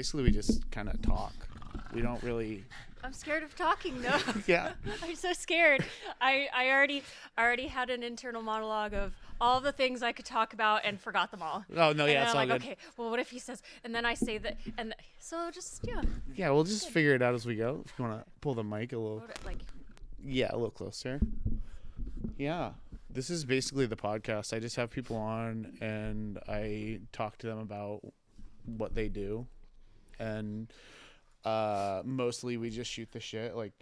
basically we just kind of talk. We don't really. I'm scared of talking though. Yeah. I'm so scared. I already had an internal monologue of all the things I could talk about and forgot them all. Oh no, yeah, and it's then all I'm like, good. okay, well, what if he says, and then I say that, and so just Yeah, we'll just figure it out as we go. If you want to pull the mic a little. like. Yeah, a little closer. Yeah. This is basically the podcast. I just have people on and I talk to them about what they do. And mostly we just shoot the shit. Like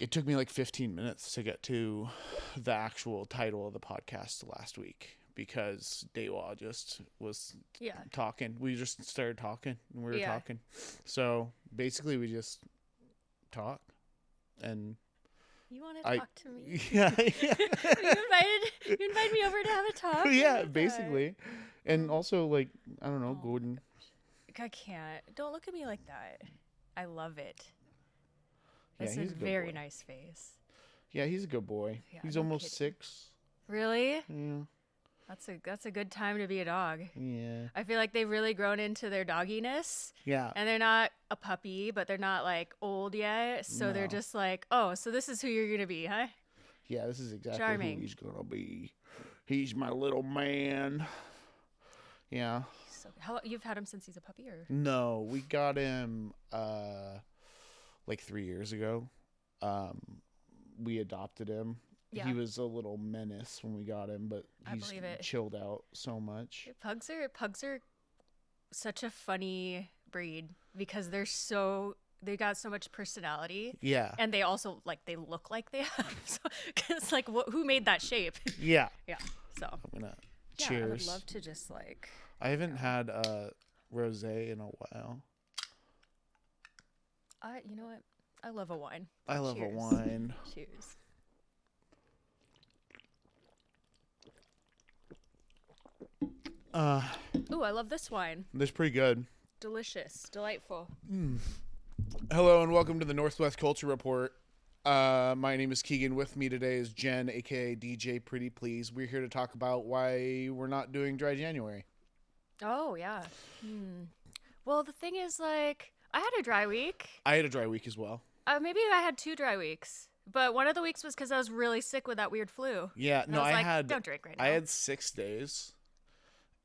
it took me like 15 minutes to get to the actual title of the podcast last week because Dewa just was talking. We just started talking and we were talking. So basically we just talk and you want to talk to me? Yeah. you invited me over to have a talk. Yeah, basically. And also, like, I don't know, Gordon. I can't. Don't look at me like that. I love it. That's Yeah, a he's a good very boy. nice face. Yeah, he's a good boy. Yeah, He's no almost kidding. 6. Really? Yeah. That's a good time to be a dog. Yeah. I feel like they've really grown into their dogginess. Yeah. And they're not a puppy, but they're not like old yet. So they're just like, oh, so this is who you're gonna be, huh? Yeah, this is exactly Charming. who he's gonna be. He's my little man. Yeah. So you've had him since he's a puppy, or? No, we got him like 3 years ago. We adopted him. Yeah. He was a little menace when we got him, but he's believe it. chilled out so much. Pugs are such a funny breed because they got so much personality. Yeah. And they also they look like they have. So, cause who made that shape? Yeah. Yeah. So. I'm gonna Yeah, cheers. I would love to just I haven't had rosé in a while. You know what? I love a wine. I love a Cheers. wine. Cheers. Ooh, I love this wine. That's pretty good. Delicious. Delightful. Hello and welcome to the Northwest Culture Report. My name is Keegan. With me today is Jen, AKA DJ PrettyPlease. We're here to talk about why we're not doing Dry January. Oh, yeah. Well, the thing is, I had a dry week. I had a dry week as well. Maybe I had 2 dry weeks. But one of the weeks was because I was really sick with that weird flu. Yeah, And no, I was had. don't drink right now. I had 6 days,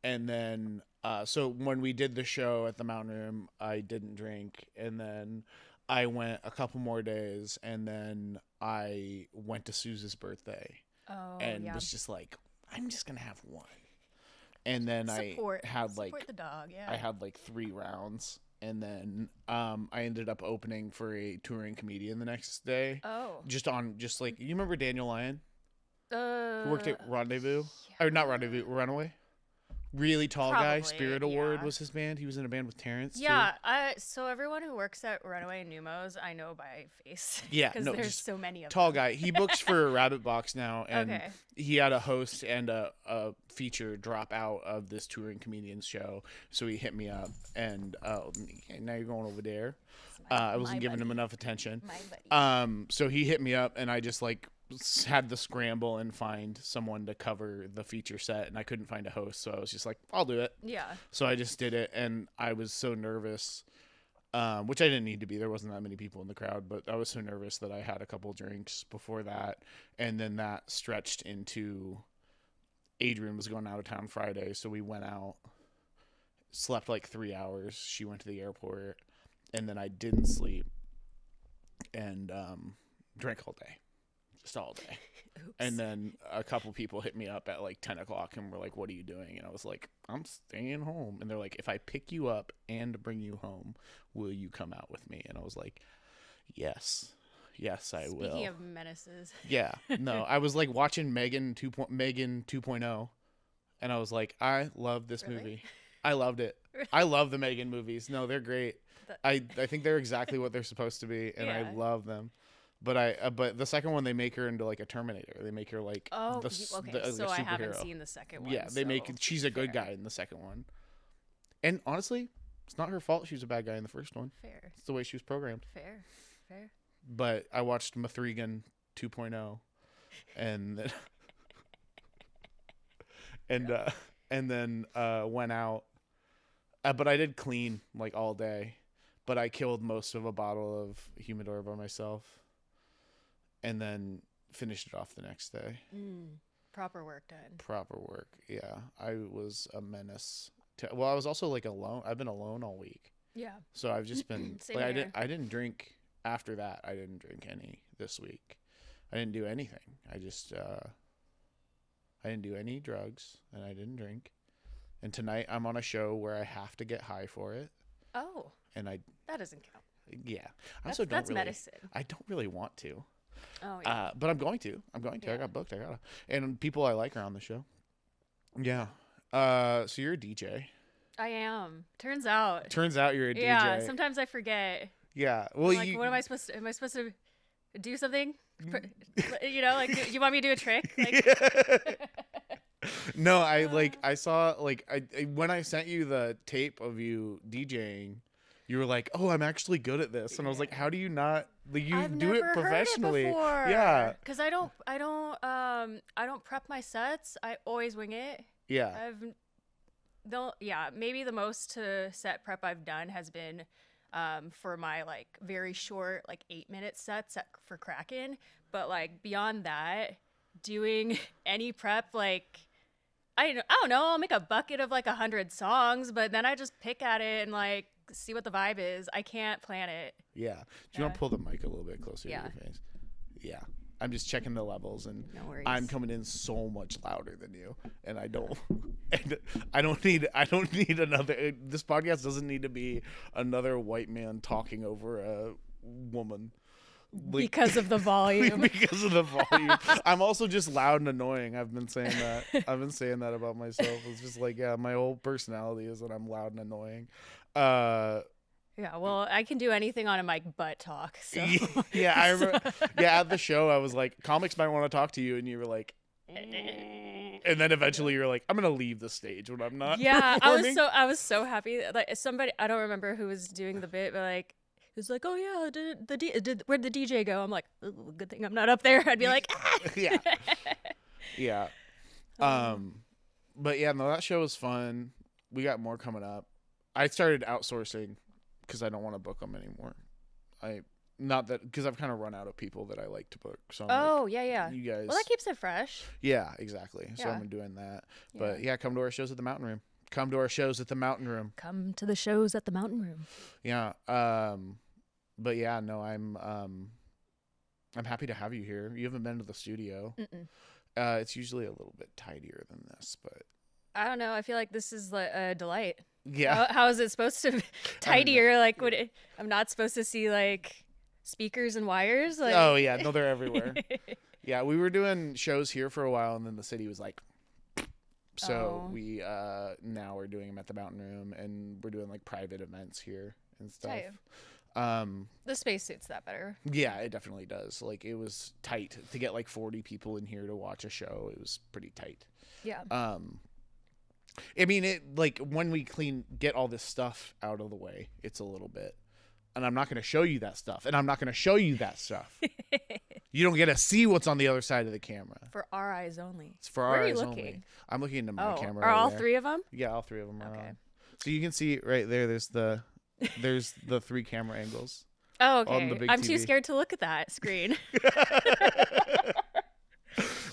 and then so when we did the show at the Mountain Room, I didn't drink, and then I went a couple more days, and then I went to Suze's birthday, and was just like, I'm just gonna have one, and then I had support the dog. Yeah, I had 3 rounds. And then I ended up opening for a touring comedian the next day. Oh. You remember Daniel Lyon? Who Who worked at Rendezvous? Or not Rendezvous, Runaway? Really tall guy. Probably, Spirit Award yeah. was his band. He was in a band with Terrence, Yeah, so everyone who works at Runaway and Numos, I know by face. Yeah, because no, there's just so many of tall them. guy. He books for Rabbit Box now, and Okay. he had a host and a feature drop out of this touring comedians show. So he hit me up, and now you're going over there. I wasn't giving him enough attention. My buddy. So he hit me up, and I just had to scramble and find someone to cover the feature set, and I couldn't find a host, so I was just like, I'll do it. Yeah. So I just did it, and I was so nervous, which I didn't need to be. There wasn't that many people in the crowd, but I was so nervous that I had a couple drinks before that, and then that stretched into Adrian was going out of town Friday, so we went out, slept 3 hours. She went to the airport, and then I didn't sleep, and drank all day. Just all day. Oops. And then a couple people hit me up at 10 o'clock and were like, what are you doing? And I was like, I'm staying home. And they're like, if I pick you up and bring you home, will you come out with me? And I was like, yes, I will. Speaking of menaces. Yeah. No, I was watching Megan 2.0, and I was like, I love this movie. I loved it. I love the Megan movies. No, they're great. I think they're exactly what they're supposed to be, and I love them. But the second one, they make her into a Terminator. They make her okay. So I haven't seen the second one. Yeah, she's a good guy in the second one. And honestly, it's not her fault she was a bad guy in the first one. Fair. It's the way she was programmed. Fair. But I watched Mathregan 2.0, and then and then went out But I did clean like all day. But I killed most of a bottle of humidor by myself, and then finished it off the next day. Proper work done. Proper work. Yeah, I was a menace. Well, I was also like alone. I've been alone all week. Yeah. So I've just been Same like here. I didn't drink after that. I didn't drink any this week. I didn't do anything. I just I didn't do any drugs, and I didn't drink. And tonight I'm on a show where I have to get high for it. Oh. And that doesn't count. Yeah. That's medicine. I don't really want to. Oh yeah. But I'm going to. Yeah. I got booked. I gotta. And people I like are on the show. Yeah. So you're a DJ. I am. Turns out You're a DJ. Yeah. Sometimes I forget. Yeah. Well, Like, what am I supposed to? Am I supposed to do something? Like, you want me to do a trick? Like. No, I saw when I sent you the tape of you DJing, you were like, "Oh, I'm actually good at this," and I was like, "How do you not? Like, you I've do it never professionally?" Heard it before. Yeah. Because I don't prep my sets. I always wing it. Yeah. Maybe the most set prep I've done has been for my like very short like 8-minute sets for Kraken, but like beyond that, doing any prep like. I don't know. I'll make a bucket of like 100 songs, but then I just pick at it and like see what the vibe is. I can't plan it. Yeah. Do you want to pull the mic a little bit closer to your face? Yeah. I'm just checking the levels, and no worries. I'm coming in so much louder than you, and I don't need another. This podcast doesn't need to be another white man talking over a woman. Because of the volume. Because of the volume. I'm also just loud and annoying. I've been saying that about myself. It's just like, yeah, my whole personality is that I'm loud and annoying. Yeah, well, I can do anything on a mic but talk. So. Yeah, I remember. Yeah, at the show, I was like, comics might want to talk to you, and you were like, and then eventually you're like, I'm gonna leave the stage when I'm not. Yeah, performing. I was so happy. Like somebody, I don't remember who was doing the bit, but like. It's like, oh yeah, where'd the DJ go? I'm like, good thing I'm not up there. I'd be like, ah! Yeah. But yeah, no, that show was fun. We got more coming up. I started outsourcing because I don't want to book them anymore. Because I've kind of run out of people that I like to book. So I'm yeah. You guys. Well, that keeps it fresh. Yeah, exactly. So Yeah. I'm doing that. But yeah, come to our shows at the Mountain Room. Come to our shows at the Mountain Room. Come to the shows at the Mountain Room. Yeah. But yeah, no, I'm happy to have you here. You haven't been to the studio. It's usually a little bit tidier than this, but I don't know. I feel like this is like a delight. Yeah. How is it supposed to be tidier? Like, I'm not supposed to see like speakers and wires? Like... Oh yeah, no, they're everywhere. Yeah, we were doing shows here for a while, and then the city was like. So we now we're doing them at the Mountain Room, and we're doing like private events here and stuff. Tight. The space suits that better. Yeah, it definitely does. Like, it was tight to get like 40 people in here to watch a show. It was pretty tight. Yeah. I mean, it like when we get all this stuff out of the way, it's a little bit. And I'm not going to show you that stuff. And I'm not going to show you that stuff. You don't get to see what's on the other side of the camera. For our eyes only. It's for our eyes only. I'm looking into my camera. Are right all there. 3 of them? Yeah, all 3 of them are okay. on. So you can see right there. There's the 3 camera angles. Oh, okay. On the big I'm TV. too scared to look at that screen.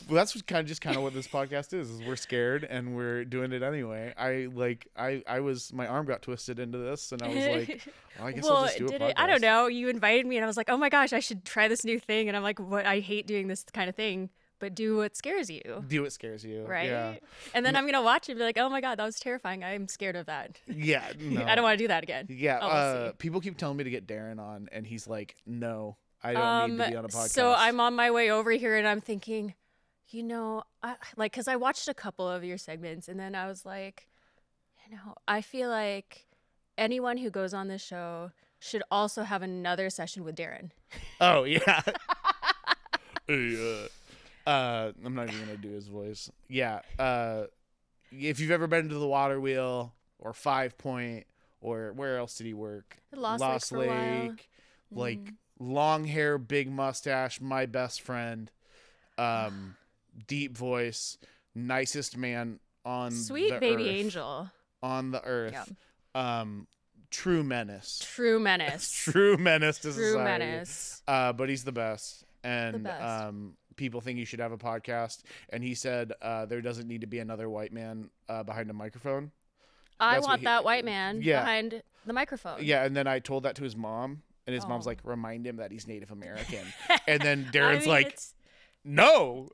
Well, that's kind of what this podcast is we're scared and we're doing it anyway. My arm got twisted into this, and I was like, well, I guess I'll just do a podcast. I don't know. You invited me, and I was like, oh my gosh, I should try this new thing. And I'm like, what? I hate doing this kind of thing. But do what scares you. Do what scares you. Right? Yeah. And then I'm going to watch it and be like, oh my God, that was terrifying. I'm scared of that. Yeah. No. I don't want to do that again. Yeah. We'll people keep telling me to get Darren on, and he's like, no, I don't need to be on a podcast. So I'm on my way over here, and I'm thinking, because I watched a couple of your segments, and then I was like, I feel like anyone who goes on this show should also have another session with Darren. Oh, yeah. I'm not even gonna do his voice. Yeah. If you've ever been to the Water Wheel or 5 Point or where else did he work? Lost Lake. Like long hair, big mustache, my best friend. Deep voice, nicest man on sweet the baby earth, angel on the earth. True menace. True menace. True menace to True society. menace. But he's the best. And The best. people think you should have a podcast. And he said there doesn't need to be another white man behind a microphone. I That's what want he- that white man Yeah. behind the microphone. Yeah, and then I told that to his mom, and his mom's Oh. like, remind him that he's Native American. And then Darren's I mean, like, no.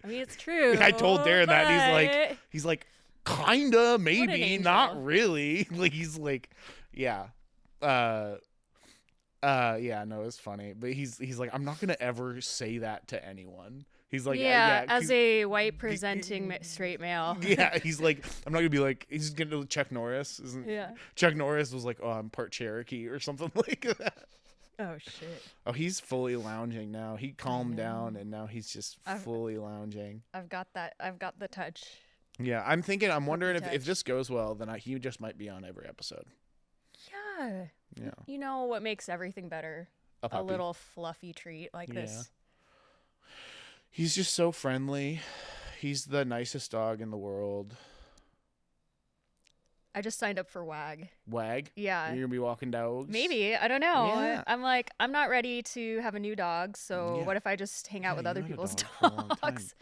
I mean, it's true. I told Darren that, and but- he's like, kinda, maybe, angel. not really. Like, he's like, yeah. Yeah, no, it's funny. But he's like, I'm not gonna ever say that to anyone. He's like, yeah, as 'cause- a white presenting straight male. yeah, he's like, I'm not gonna be like, he's gonna Chuck Norris, isn't? Yeah. Chuck Norris was like, oh, I'm part Cherokee or something like that. Oh shit. Oh, he's fully lounging now. He calmed know. down, and now he's just fully lounging. I've got that. I've got the touch. Yeah, I'm wondering if touch. this goes well, then he just might be on every episode. Yeah. Yeah, You know what makes everything better? a A puppy. little fluffy treat like Yeah. this. He's just so friendly. He's the nicest dog in the world. I just signed up for WAG. Wag. Yeah. You're gonna be walking dogs. Maybe. I don't know. Yeah. I'm like, I'm not ready to have a new dog. So Yeah. what if I just hang out Yeah, with you other had a people's dog for a long time. dogs?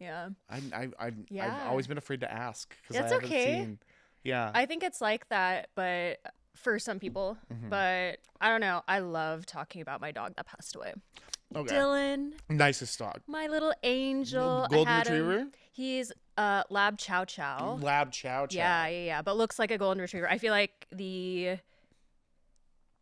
Yeah. I've Yeah. always been afraid to ask because I That's haven't okay. seen. Yeah. I think it's like that, but for some people. Mm-hmm. But I don't know. I love talking about my dog that passed away. Okay. Dylan, Nicest dog. my little angel. I Golden had him. Retriever. He's Lab Chow Chow. Lab Chow Chow. Yeah, but looks like a golden retriever. I feel like the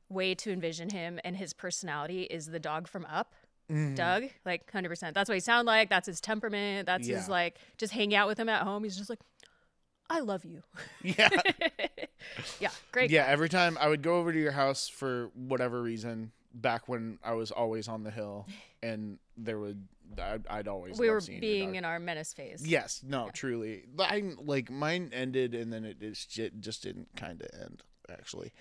way to envision him and his personality is the dog from Up, Mhm. Doug. Like 100%. That's what he sound like. That's his temperament. That's his Yeah. like just hang out with him at home. He's just like, I love you. Yeah. Yeah, great. Yeah. Every time I would go over to your house for whatever reason, back when I was always on the hill, and there would I'd always We love were seeing your being dog. in our menace phase. Yes, no, truly. I like mine ended, and then it just didn't kind of end. Actually,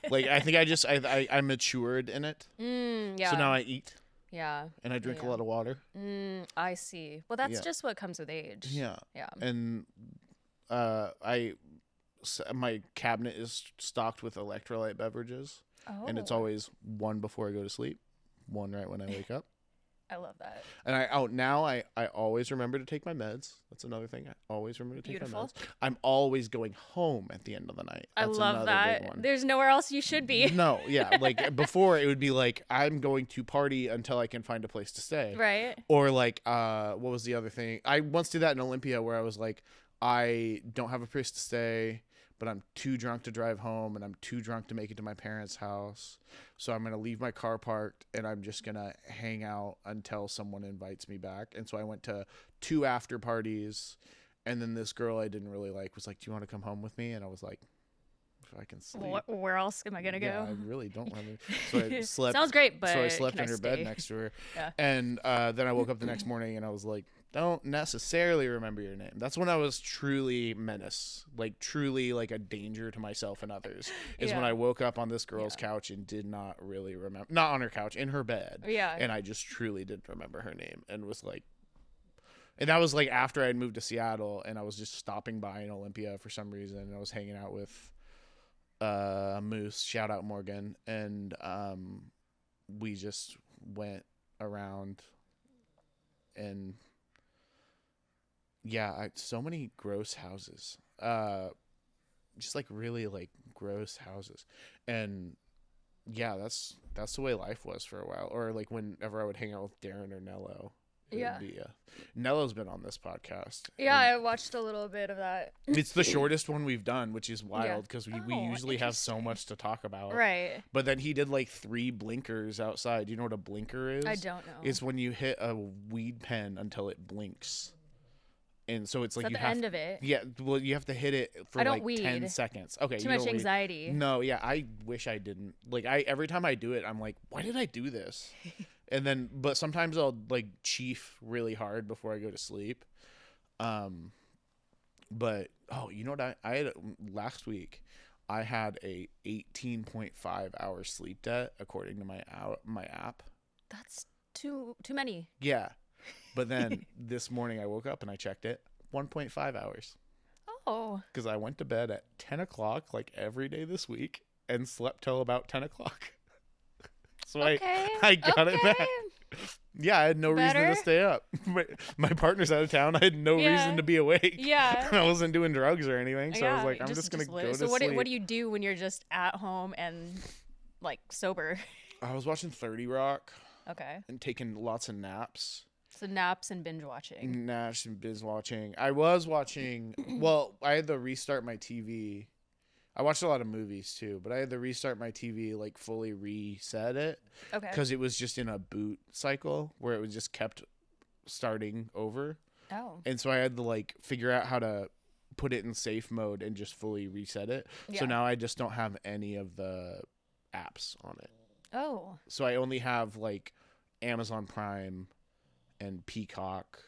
like I think I matured in it. Yeah. So now I eat yeah. and I drink Yeah. a lot of water. I see. Well, that's Yeah. just what comes with age. Yeah, Yeah. and my cabinet is stocked with electrolyte beverages, and it's Oh, always one before I go to sleep, one right when I wake up. I love that. And I always remember to take my meds. That's another thing. I always remember to take Beautiful. my meds. I'm always going home at the end of the night. I That's love another big that. one. There's nowhere else you should be. No, yeah. Like before it would be like I'm going to party until I can find a place to stay. Right. Or like what was the other thing? I once did that in Olympia where I was like, I don't have a place to stay, but I'm too drunk to drive home and I'm too drunk to make it to my parents' house. So I'm going to leave my car parked and I'm just going to hang out until someone invites me back. And so I went to 2 after parties, and then this girl I didn't really like was like, "Do you want to come home with me?" And I was like, "If I can sleep." Where else am I gonna Yeah, go? I really don't have it. So I slept. Sounds great, but So I slept can in her stay? bed next to her. Yeah. And then I woke up the next morning and I was like, don't necessarily remember your name. That's when I was truly menace, like truly like a danger to myself and others, is when Yeah. I woke up on this girl's couch and did not really remember, not on her couch, in her bed. Yeah. And I just truly didn't remember her name and was like, and that was like after I had moved to Seattle and I was just stopping by in Olympia for some reason. And I was hanging out with Moose, shout out Morgan, and we just went around and yeah, so many gross houses, just like really like gross houses. And yeah, that's the way life was for a while. Or like whenever I would hang out with Darren or Nello, it Yeah. would be Nello's been on this podcast. Yeah, and I watched a little bit of that. it's the shortest one we've done, which is wild because we Oh, usually have so interesting. much to talk about. Right. But then he did like 3 blinkers outside. Do you know what a blinker is? I don't know. It's when you hit a weed pen until it blinks. And so it's Is like that you the have end of it? Yeah, well you have to hit it for I don't like 10 weed. seconds. Okay, Too you much don't weed. anxiety. No, yeah, I wish I didn't. Like every time I do it, I'm like, why did I do this? And then but sometimes I'll like chief really hard before I go to sleep. But you know what I had last week I had a 18.5 hour sleep debt according to my app. That's too many. Yeah. But then this morning I woke up and I checked it. 1.5 hours. Oh. Because I went to bed at 10 o'clock like every day this week and slept till about 10 o'clock. So I got it back. Yeah, I had no reason to stay up. My partner's out of town. I had no reason to be awake. Yeah. I wasn't doing drugs or anything. So I was like, I'm just going to go to sleep. So what do you do when you're just at home and like sober? I was watching 30 Rock. Okay. And taking lots of naps. So naps and binge watching. Naps and binge watching. I was watching, well, I had to restart my TV. I watched a lot of movies too, but I had to restart my TV, like fully reset it. Okay. Because it was just in a boot cycle where it was just kept starting over. Oh. And so I had to like figure out how to put it in safe mode and just fully reset it. Yeah. So now I just don't have any of the apps on it. Oh. So I only have like Amazon Prime and Peacock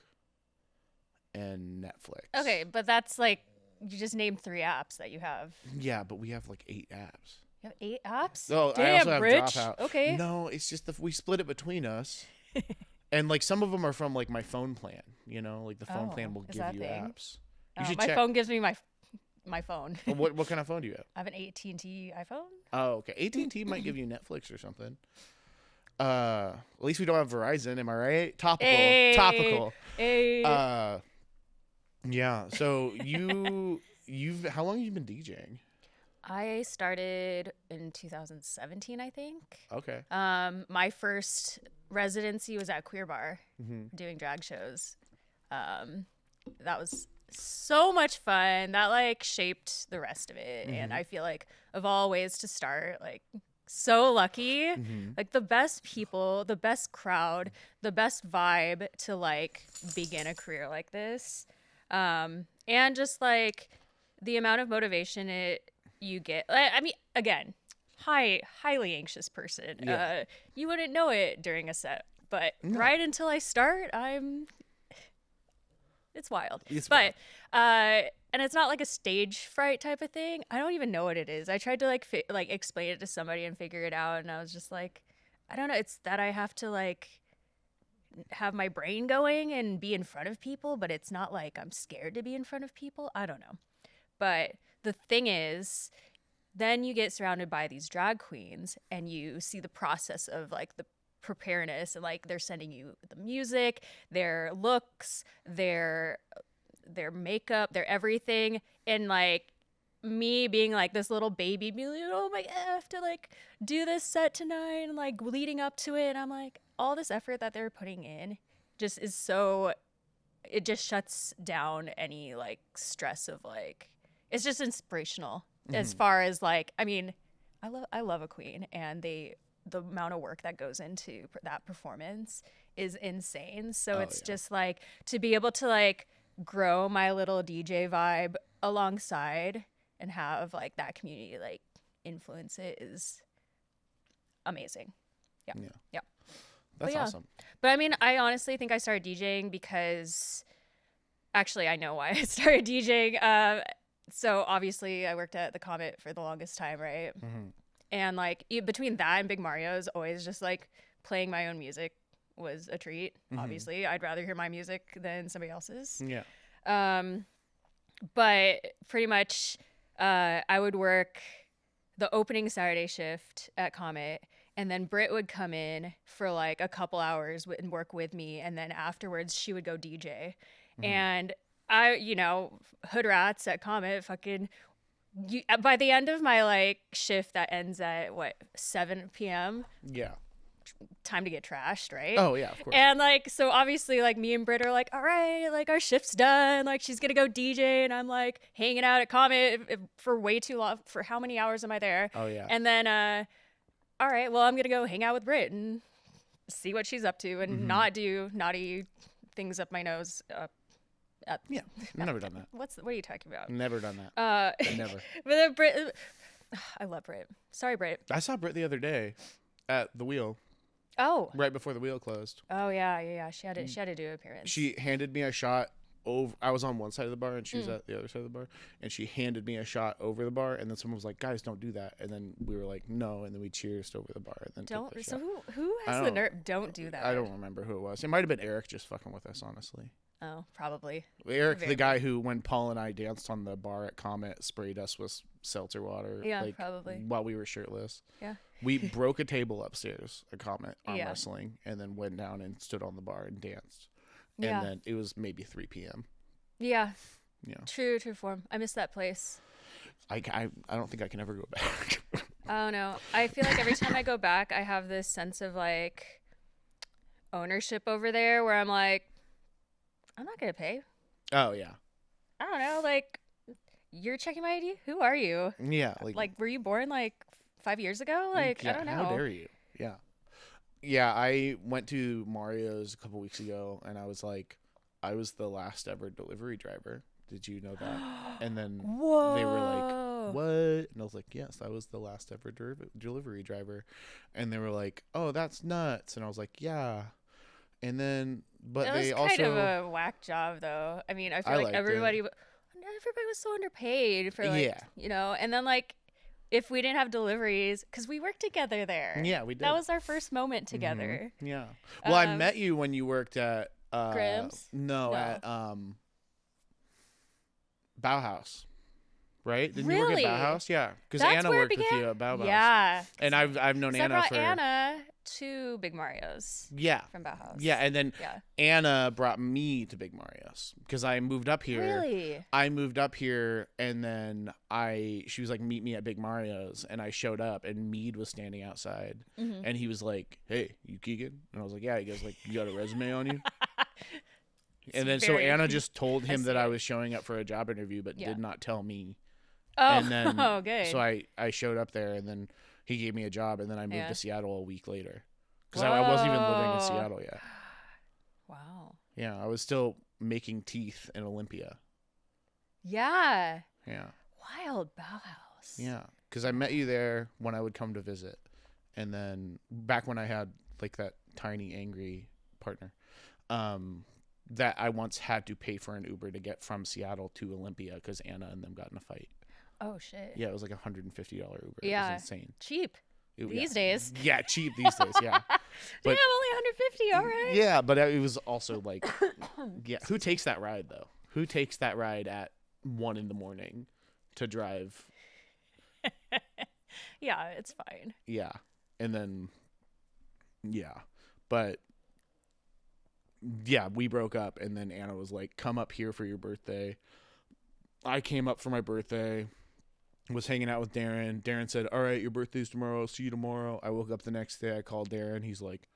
and Netflix. Okay, but that's like, you just named 3 apps that you have. Yeah, but we have like 8 apps. You have 8 apps? Oh, damn, I also have rich. Dropout. Okay. No, it's just we split it between us. And like some of them are from like my phone plan, you know, like the phone plan will give you apps. You should my check. phone gives me my phone. What kind of phone do you have? I have an AT&T iPhone. Oh, okay. AT&T might give you Netflix or something. At least we don't have Verizon, am I right? Topical. Hey. Yeah. So you've how long have you been DJing? I started in 2017, I think. Okay. My first residency was at Queer Bar, doing drag shows. That was so much fun. That like shaped the rest of it, and I feel like of all ways to start, like so lucky. Like the best people, the best crowd, the best vibe to like begin a career like this. And just like the amount of motivation you get. I mean, again, highly anxious person. Yeah. You wouldn't know it during a set, but right until I start, it's wild. Wild. And it's not like a stage fright type of thing. I don't even know what it is. I tried to like explain it to somebody and figure it out, and I was just like, I don't know. It's that I have to like have my brain going and be in front of people, but it's not like I'm scared to be in front of people. I don't know. But the thing is, then you get surrounded by these drag queens and you see the process of like the preparedness, and like they're sending you the music, their looks, their makeup, their everything. And like me being like this little baby, being like, oh my God, I have to like do this set tonight, and like leading up to it, and I'm like, all this effort that they're putting in just is so, it just shuts down any like stress of like, it's just inspirational as far as like, I mean, I love a queen, and the amount of work that goes into that performance is insane. So it's just like to be able to like grow my little DJ vibe alongside and have like that community like influence it is amazing. Yeah. That's awesome. But I mean, I honestly think I started DJing because actually I know why I started DJing. So obviously I worked at the Comet for the longest time, right? And like between that and Big Mario's, always just like playing my own music was a treat. Obviously, I'd rather hear my music than somebody else's. Yeah. But pretty much I would work the opening Saturday shift at Comet, and then Britt would come in for like a couple hours and work with me, and then afterwards she would go DJ. And I, hood rats at Comet, fucking, by the end of my like shift that ends at 7 p.m. Yeah. Time to get trashed, right? Oh yeah, of course. And like, so obviously like me and Britt are like, all right, like our shift's done, like she's gonna go DJ, and I'm like hanging out at Comet for way too long. For how many hours am I there? Oh yeah. And then all right, well I'm gonna go hang out with Britt and see what she's up to, and not do naughty things up my nose. Yeah, never done that. What are you talking about? Never done that. Never. But then Britt, I love Britt. Sorry, Britt. I saw Britt the other day at the wheel. Oh. Right before the wheel closed. Oh yeah. She had to do an appearance. She handed me a shot over. I was on one side of the bar and she was at the other side of the bar, and she handed me a shot over the bar, and then someone was like, "Guys, don't do that." And then we were like, "No," and then we cheersed over the bar. And then took the So shot. who has the nerve? Don't do that. I don't remember who it was. It might have been Eric just fucking with us, honestly. Oh, probably. Eric, the guy who, when Paul and I danced on the bar at Comet, sprayed us with seltzer water. Yeah, probably. While we were shirtless. Yeah. We broke a table upstairs at Comet arm wrestling, and then went down and stood on the bar and danced. And then it was maybe 3 p.m. Yeah. Yeah. True form. I miss that place. I don't think I can ever go back. I don't know. I feel like every time I go back, I have this sense of like ownership over there where I'm like, I'm not going to pay. Oh, yeah. I don't know. Like, you're checking my ID? Who are you? Yeah. Like were you born like 5 years ago? Like, I don't know. How dare you? Yeah. Yeah, I went to Mario's a couple weeks ago, and I was like, I was the last ever delivery driver. Did you know that? And then they were like, what? And I was like, yes, I was the last ever delivery driver. And they were like, oh, that's nuts. And I was like, yeah. And then, but that they was also kind of a whack job, though. I mean, I feel like everybody was so underpaid for like, you know, and then like, if we didn't have deliveries, because we worked together there. Yeah, we did. That was our first moment together. Mm-hmm. Yeah. Well, I met you when you worked at Grimm's? No, at Bauhaus. Right? Didn't really? you work at Bauhaus? Yeah. Because Anna worked with you at Bauhaus. Yeah. And I've known Anna I brought for Anna to Big Mario's. Yeah. From Bauhaus. Yeah, and then Anna brought me to Big Mario's because I moved up here. Really? I moved up here, and then she was like, meet me at Big Mario's, and I showed up, and Mead was standing outside, and he was like, hey, you Keegan? And I was like, yeah. He goes like, you got a resume on you? And then so Anna just told him that I was showing up for a job interview, but did not tell me. Oh, and then, good. So I showed up there, and then he gave me a job, and then I moved to Seattle a week later because I wasn't even living in Seattle yet. Wow. Yeah, I was still making teeth in Olympia. Yeah. Yeah. Wild Bauhaus. Yeah, because I met you there when I would come to visit, and then back when I had like that tiny angry partner, that I once had to pay for an Uber to get from Seattle to Olympia because Anna and them got in a fight. Oh shit. Yeah, it was like $150 Uber. Yeah. It was insane. Cheap. These days. Yeah, cheap these days. Yeah. But, damn, only 150. All right. Yeah, but it was also like, yeah. Who takes that ride though? Who takes that ride at 1 a.m. to drive? Yeah, it's fine. Yeah, and then, yeah, but. Yeah, we broke up, and then Anna was like, come up here for your birthday. I came up for my birthday, was hanging out with Darren. Darren said, all right, your birthday's tomorrow. I'll see you tomorrow. I woke up the next day. I called Darren. He's like,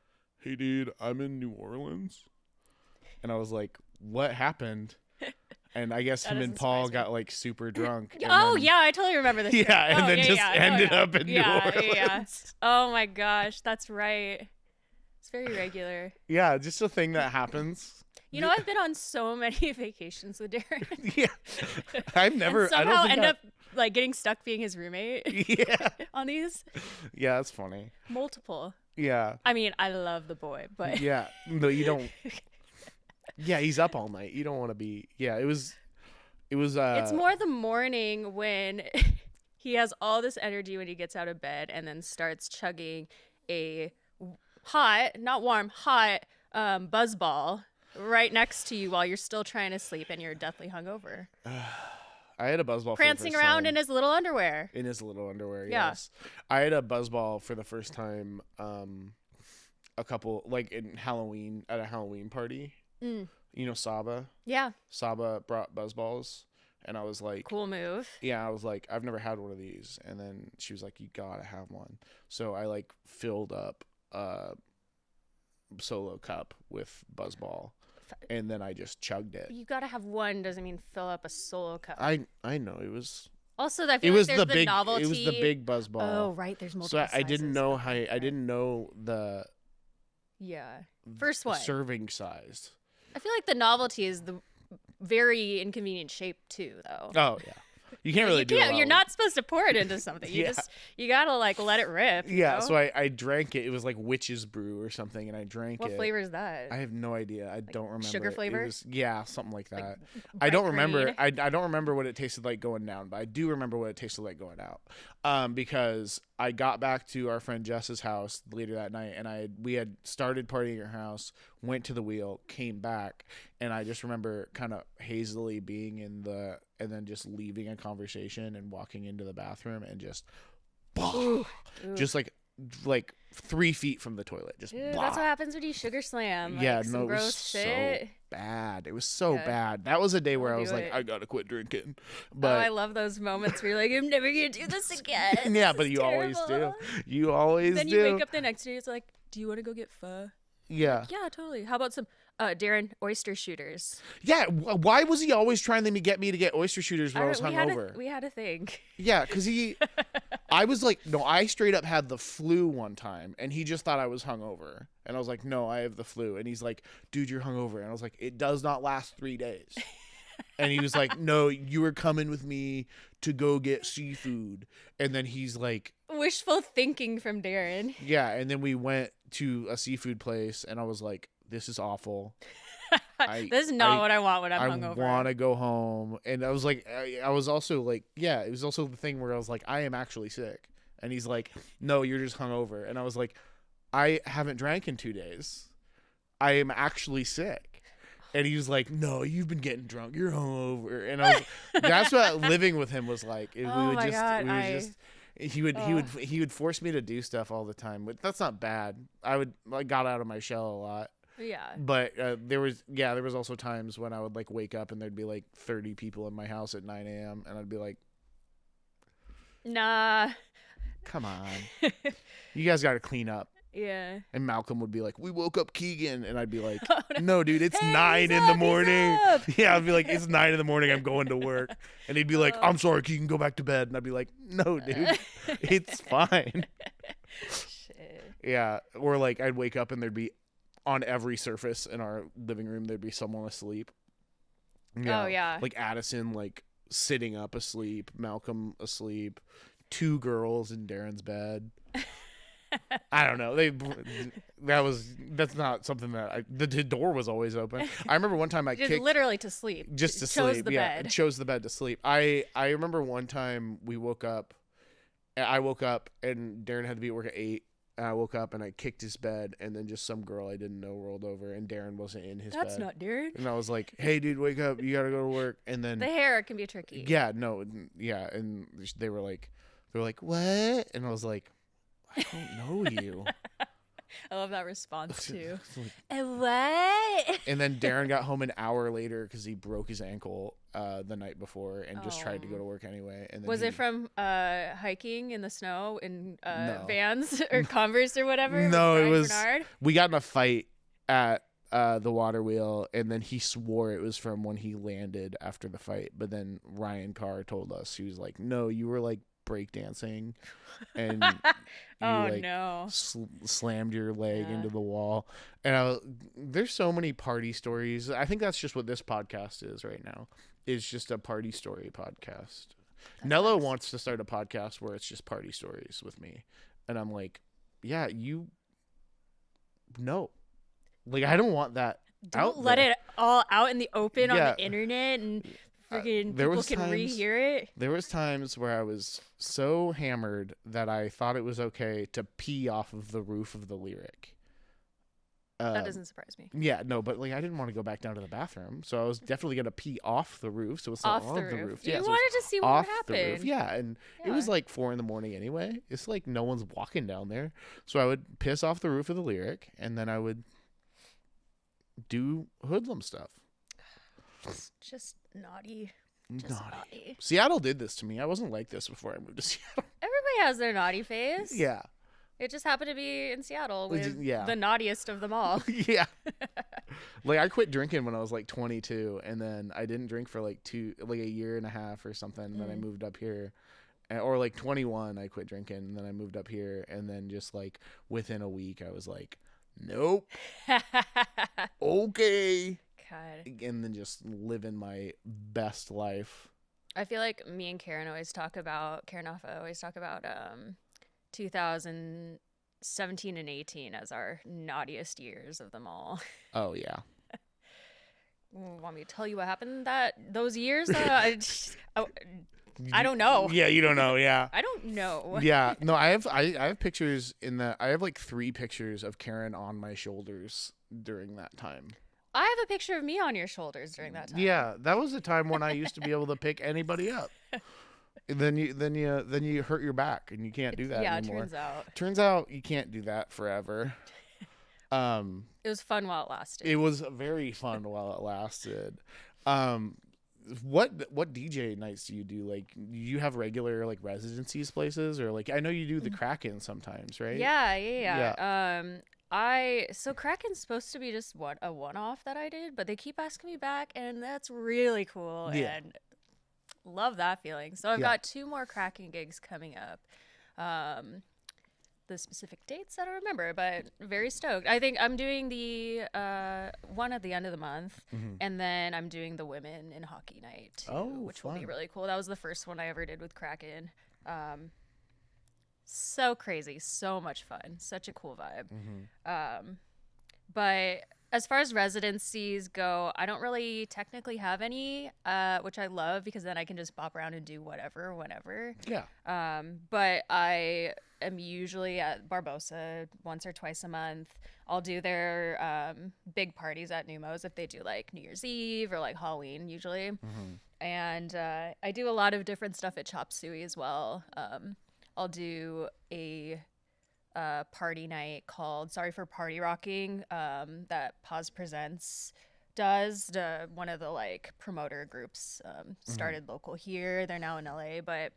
hey, dude, I'm in New Orleans. And I was like, what happened? And I guess him and Paul got like super drunk. Yeah, I totally remember this. Yeah, and then just ended up in New Orleans. Yeah. Oh, my gosh. That's right. It's very regular. Yeah, just a thing that happens. You know, I've been on so many vacations with Darren. Yeah, I've never. And somehow end up like getting stuck being his roommate. Yeah. On these. Yeah, that's funny. Multiple. Yeah. I mean, I love the boy, but yeah, no, you don't. Yeah, he's up all night. You don't want to be. Yeah, it was. It's more the morning when he has all this energy when he gets out of bed and then starts chugging a hot, not warm, hot buzz ball right next to you while you're still trying to sleep and you're deathly hungover. I had a buzz ball prancing for the first around time. in his little underwear. In his little underwear, yeah. Yes. I had a buzz ball for the first time a couple, like in Halloween, at a Halloween party. You know Saba? Yeah. Saba brought buzz balls, and I was like... Cool move. Yeah, I was like, I've never had one of these. And then she was like, you gotta have one. So I like filled up solo cup with buzzball, and then I just chugged it. You gotta have one doesn't mean fill up a solo cup. I know it was. Also, I feel like there's the novelty. It was the big buzzball. Oh right, there's multiple. So I didn't know how. I didn't know the. Yeah. First one. Serving size. I feel like the novelty is the very inconvenient shape too, though. Oh yeah. You can't really do it. You're not supposed to pour it into something. You gotta like let it rip. Yeah. You know? So I drank it. It was like witch's brew or something, and I drank it. What flavor is that? I have no idea. I don't remember. Sugar flavor? It was, yeah, something like that. Like I don't remember. green? I don't remember what it tasted like going down, but I do remember what it tasted like going out. Because I got back to our friend Jess's house later that night, and we had started partying at her house, went to the wheel, came back, and I just remember kind of hazily being and then just leaving a conversation and walking into the bathroom and just, just like 3 feet from the toilet. Just Dude, that's what happens when you sugar slam. Yeah, like, no, it was gross so shit. bad. It was so bad. That was a day where I was like, it. I gotta quit drinking. Oh, But I love those moments where you're like, I'm never gonna do this again. yeah, This but is you always do. terrible. You always Then do. you wake up the next day, it's like, do you want to go get pho? Yeah. Yeah, totally. How about some Darren oyster shooters? Yeah. Why was he always trying to get me to get oyster shooters when I was hungover? We had a thing. Yeah, because I was like, no, I straight up had the flu one time, and he just thought I was hungover. And I was like, no, I have the flu. And he's like, dude, you're hungover. And I was like, it does not last 3 days. And he was like, no, you were coming with me to go get seafood. And then he's like, Wishful thinking from Darren. yeah. And then we went to a seafood place, and I was like, this is awful. This is not what I want when I'm hungover. I want to go home. And I was like, I was also like, yeah, it was also the thing where I was like, I am actually sick. And he's like, no, you're just hungover. And I was like, I haven't drank in 2 days. I am actually sick. And he was like, no, you've been getting drunk. You're hungover. And I was, that's what living with him was like. He would force me to do stuff all the time. But that's not bad. I got out of my shell a lot. Yeah. But there was also times when I would like wake up and there'd be like 30 people in my house at 9 a.m. and I'd be like, nah, come on, you guys got to clean up. Yeah. And Malcolm would be like, we woke up Keegan. And I'd be like, Oh, no, dude, it's Hey, 9 in he's the up, morning. he's up. Yeah, I'd be like, it's 9 in the morning. I'm going to work. And he'd be like, I'm sorry, Keegan, go back to bed. And I'd be like, no, dude, it's fine. Shit. Yeah. Or like I'd wake up and there'd be on every surface in our living room, there'd be someone asleep. Yeah. Oh, yeah. Like Addison, like sitting up asleep, Malcolm asleep, 2 girls in Darren's bed. I don't know. That's not something that the door was always open. I remember one time I Just kicked literally to sleep. just to Chose sleep. the Yeah, bed. chose the bed to sleep. I remember one time we woke up. I woke up and Darren had to be at work at 8. And I woke up and I kicked his bed, and then just some girl I didn't know rolled over, and Darren wasn't in his bed. That's not Darren. And I was like, "Hey, dude, wake up! You gotta go to work." And then The hair can be tricky. yeah, no, yeah, and they were like, "What?" And I was like, "I don't know you." I love that response too. Like, What? and then Darren got home an hour later because he broke his ankle the night before and just tried to go to work anyway. And then Was it from hiking in the snow in No. Vans or Converse or whatever? No, with it Brian was. Bernard? We got in a fight at the water wheel, and then he swore it was from when he landed after the fight. But then Ryan Carr told us, he was like, "No, you were like breakdancing, and you Oh like no. slammed your leg Yeah. into the wall." And there's so many party stories. I think that's just what this podcast is right now. It's just a party story podcast. Nello wants to start a podcast where it's just party stories with me, and I'm like, yeah, no, like I don't want that. Don't out let there. it all out in the open on Yeah. the internet and freaking there people was can times- rehear it. There was times where I was so hammered that I thought it was okay to pee off of the roof of the Lyric. That doesn't surprise me. Yeah, no, but like I didn't want to go back down to the bathroom, so I was definitely gonna pee off the roof. So it's not Off on the the roof. roof. You Yeah, so it's wanted to see what would off the happen. roof. Yeah, and it was like 4 a.m. anyway. It's like no one's walking down there, so I would piss off the roof of the Lyric, and then I would do hoodlum stuff. Just naughty. Just Naughty. naughty. Seattle did this to me. I wasn't like this before I moved to Seattle. Everybody has their naughty phase. Yeah. It just happened to be in Seattle with Yeah. the naughtiest of them all. Yeah. Like I quit drinking when I was like 22, and then I didn't drink for like a year and a half or something. And then I moved up here, or like 21, I quit drinking, and then I moved up here, and then just like within a week, I was like, nope, okay, God. and then just living my best life. I feel like me and Karen Offa always talk about 2017 and 18 as our naughtiest years of them all. Oh yeah. Want me to tell you what happened those years? I don't know. Yeah, you don't know. Yeah. I don't know. Yeah. No, I have pictures I have like 3 pictures of Karen on my shoulders during that time. I have a picture of me on your shoulders during that time. Yeah, that was the time when I used to be able to pick anybody up. Then you hurt your back and you can't do that anymore. Turns out you can't do that forever. It was fun while it lasted. It was very fun while it lasted. What DJ nights do you do? Like, do you have regular like residencies places, or like I know you do the Kraken sometimes, right? Yeah. So Kraken's supposed to be just a one-off that I did, but they keep asking me back, and that's really cool. Yeah. And love that feeling. So I've got 2 more Kraken gigs coming up. The specific dates I don't remember, but very stoked. I think I'm doing the one at the end of the month, and then I'm doing the women in hockey night too, which will be really cool. That was the first one I ever did with Kraken. So crazy, so much fun, such a cool vibe. But as far as residencies go, I don't really technically have any, which I love because then I can just bop around and do whatever, whenever. Yeah. But I am usually at Barbosa once or twice a month. I'll do their big parties at Numos if they do like New Year's Eve or like Halloween usually. And I do a lot of different stuff at Chop Suey as well. I'll do a party night called Sorry for Party Rocking that Pause Presents does. One of the like promoter groups started local here. They're now in LA, but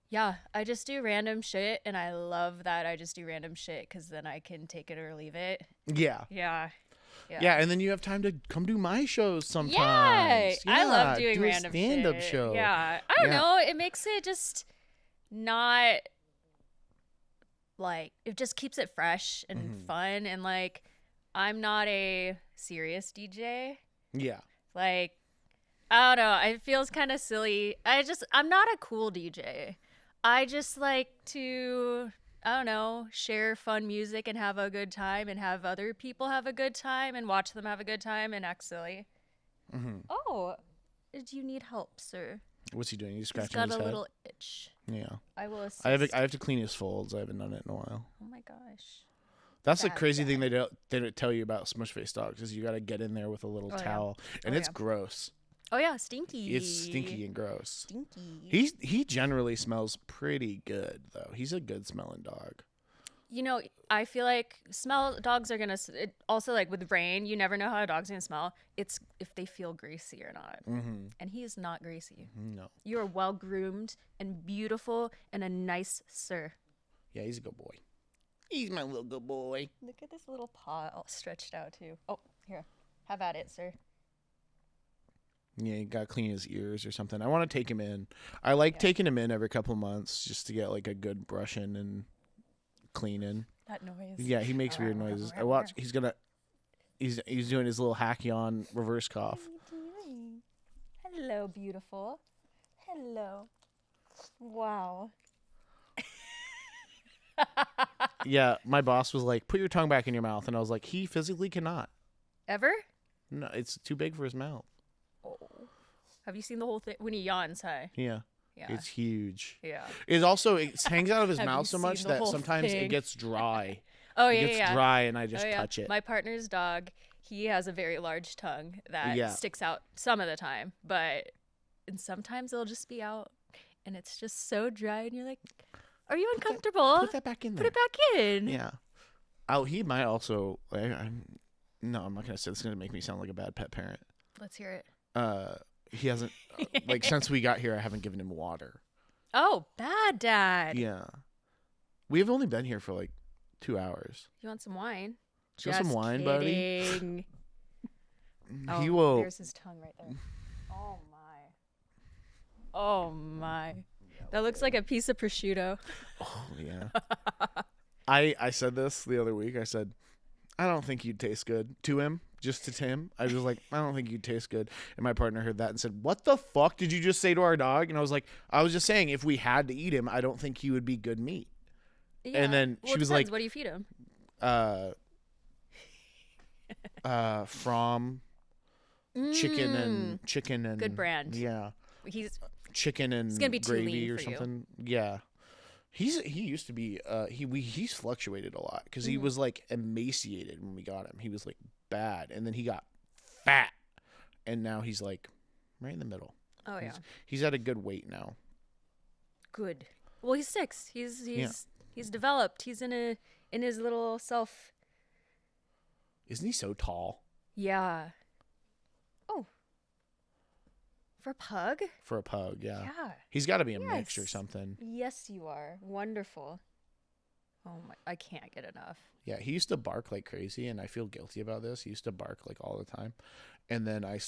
yeah, I just do random shit, and I love that I just do random shit because then I can take it or leave it. Yeah. Yeah, and then you have time to come do my shows sometimes. Yeah, I love doing random stand-up shit. show. Yeah, I don't know. It makes it just not like, it just keeps it fresh and fun, and like I'm not a serious DJ. Yeah. Like, I don't know. It feels kind of silly. I'm not a cool DJ. I just like to, I don't know, share fun music and have a good time and have other people have a good time and watch them have a good time and act silly. Oh, do you need help, sir? What's he doing? He's scratching his head? He's got a little itch. Yeah. I will assist. I have to clean his folds. I haven't done it in a while. Oh my gosh. That's the crazy thing they don't tell you about smush face dogs is you got to get in there with a little towel, and it's gross. Oh yeah, stinky. It's stinky and gross. Stinky. He generally smells pretty good though. He's a good smelling dog. You know, I feel like dogs are gonna also, like with rain, you never know how a dog's gonna smell. It's if they feel greasy or not. And he is not greasy. No. You are well groomed and beautiful and a nice sir. Yeah, he's a good boy. He's my little good boy. Look at this little paw all stretched out too. Oh, here, have at it, sir. Yeah, you gotta clean his ears or something. I want to take him in. I like taking him in every couple of months just to get like a good brushing and cleaning. That noise. Yeah, he makes weird noises. He's doing his little hacky-on reverse cough. What are you doing? Hello, beautiful. Hello. Wow. Yeah, my boss was like, "Put your tongue back in your mouth," and I was like, "He physically cannot. Ever? No, it's too big for his mouth." Oh. Have you seen the whole thing when he yawns? Huh? Yeah. Yeah. It's huge. Yeah. It hangs out of his Have mouth you so much seen the that whole sometimes thing? it gets dry. Oh It yeah, gets yeah. dry, and I just touch it. My partner's dog, he has a very large tongue that sticks out some of the time, and sometimes it'll just be out, and it's just so dry, and you're like, "Are you uncomfortable? Put that back in there. Put it back in." Yeah. Oh, he might also. No, I'm not gonna say this. Is gonna make me sound like a bad pet parent. Let's hear it. He hasn't like since we got here. I haven't given him water. Oh, bad dad. Yeah. We've only been here for like 2 hours. You want some wine? Do you want some wine, buddy? He Oh, will. there's his tongue right there. Oh my. Oh my. That looks like a piece of prosciutto. Oh yeah. I said this the other week. I said, I don't think you'd taste good to him. just to Tim. I was like, I don't think you taste good. And my partner heard that and said, what the fuck did you just say to our dog? And I was like, I was just saying, if we had to eat him, I don't think he would be good meat. Yeah. And then Well, she was depends. like, what do you feed him? From chicken and Good brand. Yeah. He's Chicken and gonna be too gravy lean or for you. something. Yeah. He used to be he's fluctuated a lot because he was like emaciated when we got him. He was like bad, and then he got fat, and now he's like right in the middle. Oh yeah. He's at a good weight now. Good. Well, he's 6. He's developed. He's in his little self. Isn't he so tall? Yeah. Oh. For a pug? For a pug, yeah. Yeah. He's got to be a mix or something. Yes, you are. Wonderful. Oh my! I can't get enough. Yeah, he used to bark like crazy, and I feel guilty about this. He used to bark like all the time, and then I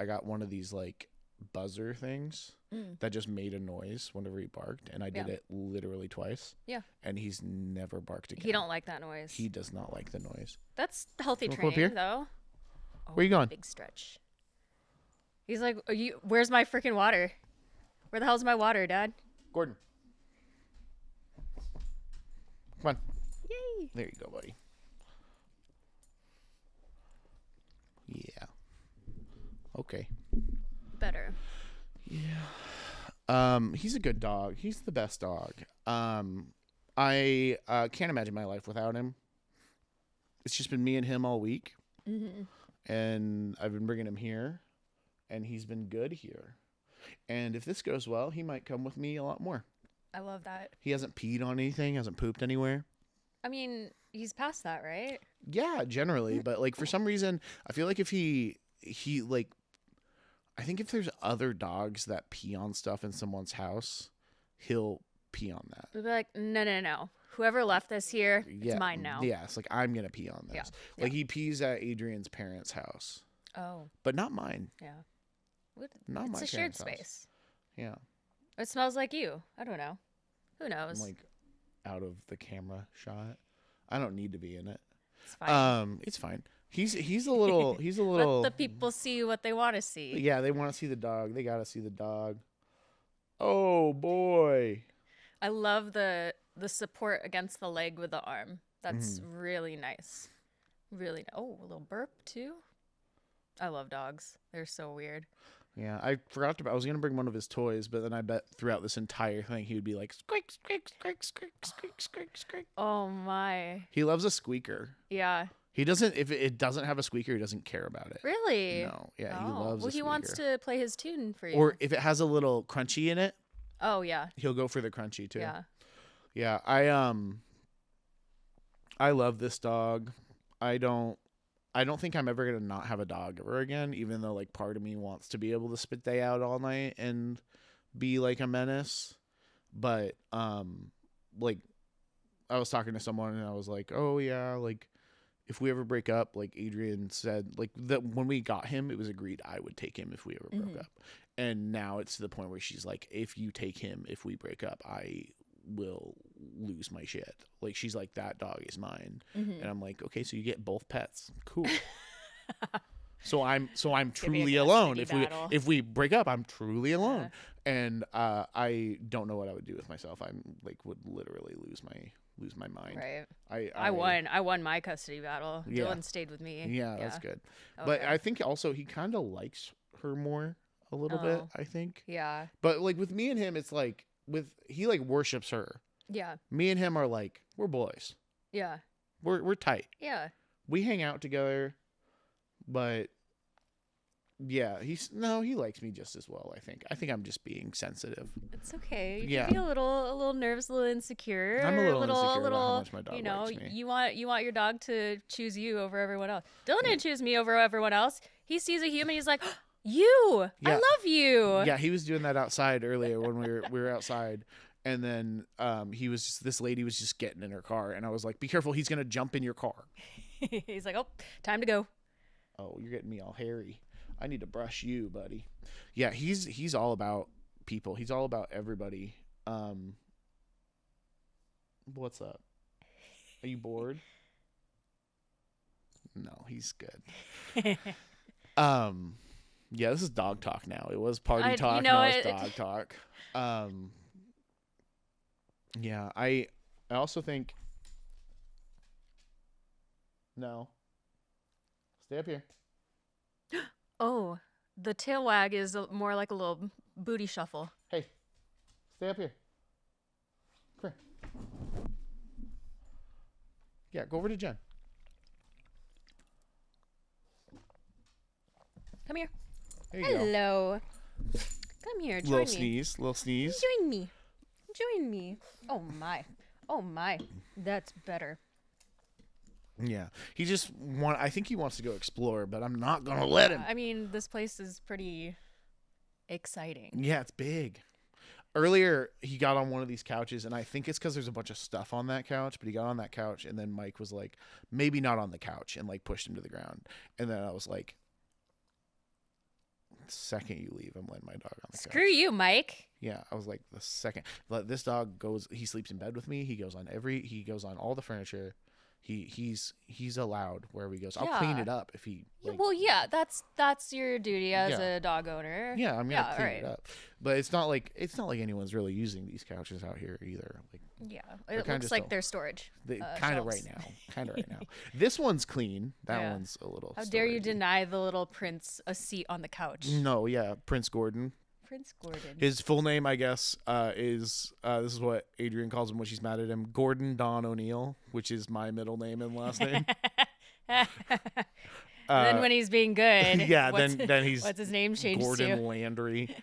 got one of these like buzzer things that just made a noise whenever he barked, and I did it literally twice. Yeah. And he's never barked again. He don't like that noise. He does not like the noise. That's healthy Wanna come up training, here? though. Oh, Where you going? Big stretch. He's like, where's my freaking water? Where the hell's my water, Dad? Gordon. Come on. Yay. There you go, buddy. Yeah. Okay. Better. Yeah. He's a good dog. He's the best dog. I can't imagine my life without him. It's just been me and him all week. And I've been bringing him here, and he's been good here. And if this goes well, he might come with me a lot more. I love that. He hasn't peed on anything, hasn't pooped anywhere. I mean, he's past that, right? Yeah, generally, but like for some reason, I feel like if he like, I think if there's other dogs that pee on stuff in someone's house, he'll pee on that. We'll be like, no. Whoever left this here, it's mine now. Yeah, it's like I'm gonna pee on this. Yeah. Like he pees at Adrian's parents' house. Oh. But not mine. Yeah. Not my it's a shared parents' house. space. Yeah. It smells like you. I don't know. Who knows? I'm like out of the camera shot. I don't need to be in it. It's fine. It's fine. He's a little Let the people see what they want to see. Yeah, they want to see the dog. They gotta see the dog. Oh boy. I love the support against the leg with the arm. That's really nice. Really. Oh, a little burp too. I love dogs. They're so weird. Yeah, I forgot to. I was gonna bring one of his toys, but then I bet throughout this entire thing he would be like squeak, squeak, squeak, squeak, squeak, squeak, squeak. Oh my. He loves a squeaker. Yeah. He doesn't. If it doesn't have a squeaker, he doesn't care about it. Really? No. Yeah, he Oh. loves. Well, a he squeaker. wants to play his tune for you. Or if it has a little crunchy in it, oh yeah. he'll go for the crunchy too. Yeah. Yeah. I love this dog. I don't think I'm ever gonna not have a dog ever again, even though like part of me wants to be able to spit day out all night and be like a menace. But like I was talking to someone and I was like, oh yeah, like if we ever break up, like Adrian said, like that when we got him, it was agreed I would take him if we ever broke up. And now it's to the point where she's like, if you take him, if we break up, I will lose my shit. Like she's like, that dog is mine. And I'm like, okay, so you get both pets. Cool. so I'm truly alone. If we break up, I'm truly alone. And I don't know what I would do with myself. I'm like would literally lose my mind. Right. I won my custody battle. Yeah. Dylan stayed with me. Yeah, that's good. Okay. But I think also he kind of likes her more a little bit, I think. Yeah. But like with me and him, it's like he like worships her. Yeah. Me and him are like, we're boys. Yeah. We're tight. Yeah. We hang out together, but yeah, he likes me just as well, I think. I think I'm just being sensitive. It's okay. You Yeah. can be a little nervous, a little insecure. I'm a little insecure about how much my dog you know, likes me. you want your dog to choose you over everyone else. Dylan didn't choose me over everyone else. He sees a human, he's like, you, I love you. Yeah, he was doing that outside earlier when we were outside. And then this lady was just getting in her car, and I was like, be careful, he's gonna jump in your car. He's like, oh, time to go. Oh, you're getting me all hairy. I need to brush you, buddy. Yeah, he's all about people. He's all about everybody. What's up? Are you bored? No, he's good. Yeah, this is dog talk now. It was party talk. Now it's dog talk. Yeah, I also think. No. Stay up here. Oh, the tail wag is more like a little booty shuffle. Hey, stay up here. Come here. Yeah, go over to Jen. Come here. There you Hello. Come here. Join little me. sneeze. Little sneeze. Join me. Join me. Oh my. Oh my. That's better. Yeah, he just I think he wants to go explore, but I'm not gonna let him. I mean, this place is pretty exciting. Yeah, it's big. Earlier, he got on one of these couches, and I think it's because there's a bunch of stuff on that couch, but he got on that couch, and then Mike was like, maybe not on the couch, and like pushed him to the ground. And then I was like, the second you leave, I'm letting my dog on the couch. Screw you, Mike. Yeah, I was like, the second. But this dog goes, he sleeps in bed with me. He goes on all the furniture. He's allowed wherever he goes. I'll clean it up if he. Like, well, yeah, that's your duty as a dog owner. Yeah, I'm gonna clean it up. But it's not like anyone's really using these couches out here either. Like, yeah, it looks like they're storage. Kind of right now. This one's clean. That one's a little. How dare you deny the little prince a seat on the couch? No, yeah, Prince Gordon. Prince Gordon. His full name, I guess, is this is what Adrian calls him when she's mad at him. Gordon Don O'Neill, which is my middle name and last name. Then when he's being good, yeah, then he's what's his name changed Gordon to? Landry.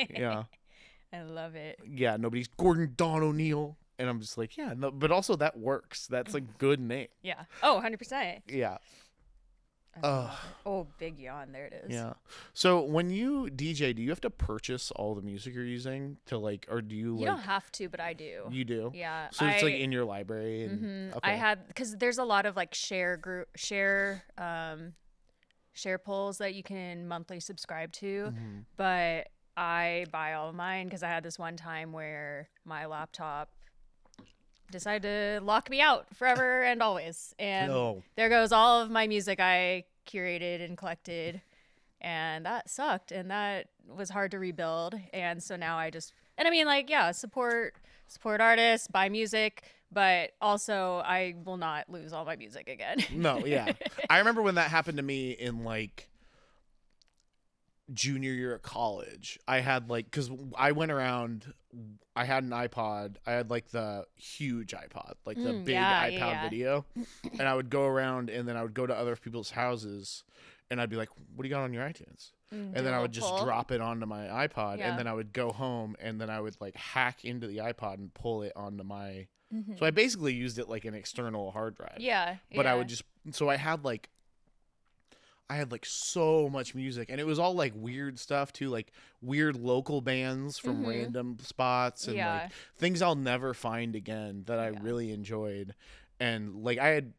Yeah, I love it. Yeah, nobody's Gordon Don O'Neill, and I'm just like, yeah, no, but also that works. That's a good name. Yeah. Oh, 100%. Yeah. Oh, big yawn. There it is. Yeah. So when you DJ, do you have to purchase all the music you're using to like, or do you? You don't have to, but I do. You do. Yeah. So it's like in your library. And, okay. I had because there's a lot of like share polls that you can monthly subscribe to, but I buy all of mine because I had this one time where my laptop decided to lock me out forever and always, and there goes all of my music I curated and collected, and that sucked, and that was hard to rebuild. And so now I mean, like, yeah, support artists, buy music, but also I will not lose all my music again. No, yeah. I remember when that happened to me in like junior year at college. I had like, because I went around, I had an iPod. I had like the huge iPod, like the big iPod video. And I would go around, and then I would go to other people's houses, and I'd be like, what do you got on your iTunes? And then I would just drop it onto my iPod, and then I would go home, and then I would like hack into the iPod and pull it onto my. So I basically used it like an external hard drive. Yeah. But I would just, so I had like so much music, and it was all like weird stuff too, like weird local bands from random spots, and like things I'll never find again that I really enjoyed. And like I had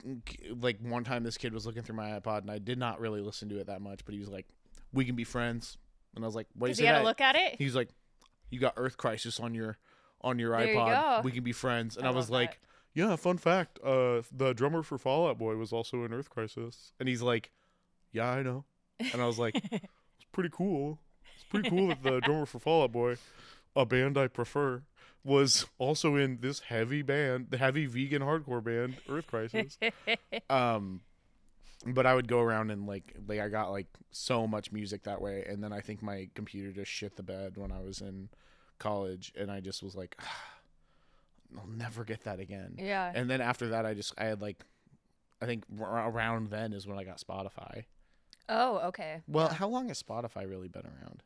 like one time this kid was looking through my iPod, and I did not really listen to it that much, but he was like, "We can be friends," and I was like, "What?" Did you look at it? He was like, "You got Earth Crisis on your there iPod. We can be friends." And I was like, "Yeah, fun fact. The drummer for Fall Out Boy was also in Earth Crisis." And he's like, "Yeah, I know." And I was like, "It's pretty cool. It's pretty cool that the drummer for Fall Out Boy, a band I prefer, was also in this heavy band, the heavy vegan hardcore band, Earth Crisis." But I would go around and like I got like so much music that way, and then I think my computer just shit the bed when I was in college, and I just was like, I'll never get that again. Yeah. And then after that, I had like, I think around then is when I got Spotify. Oh, okay. Well, how long has Spotify really been around?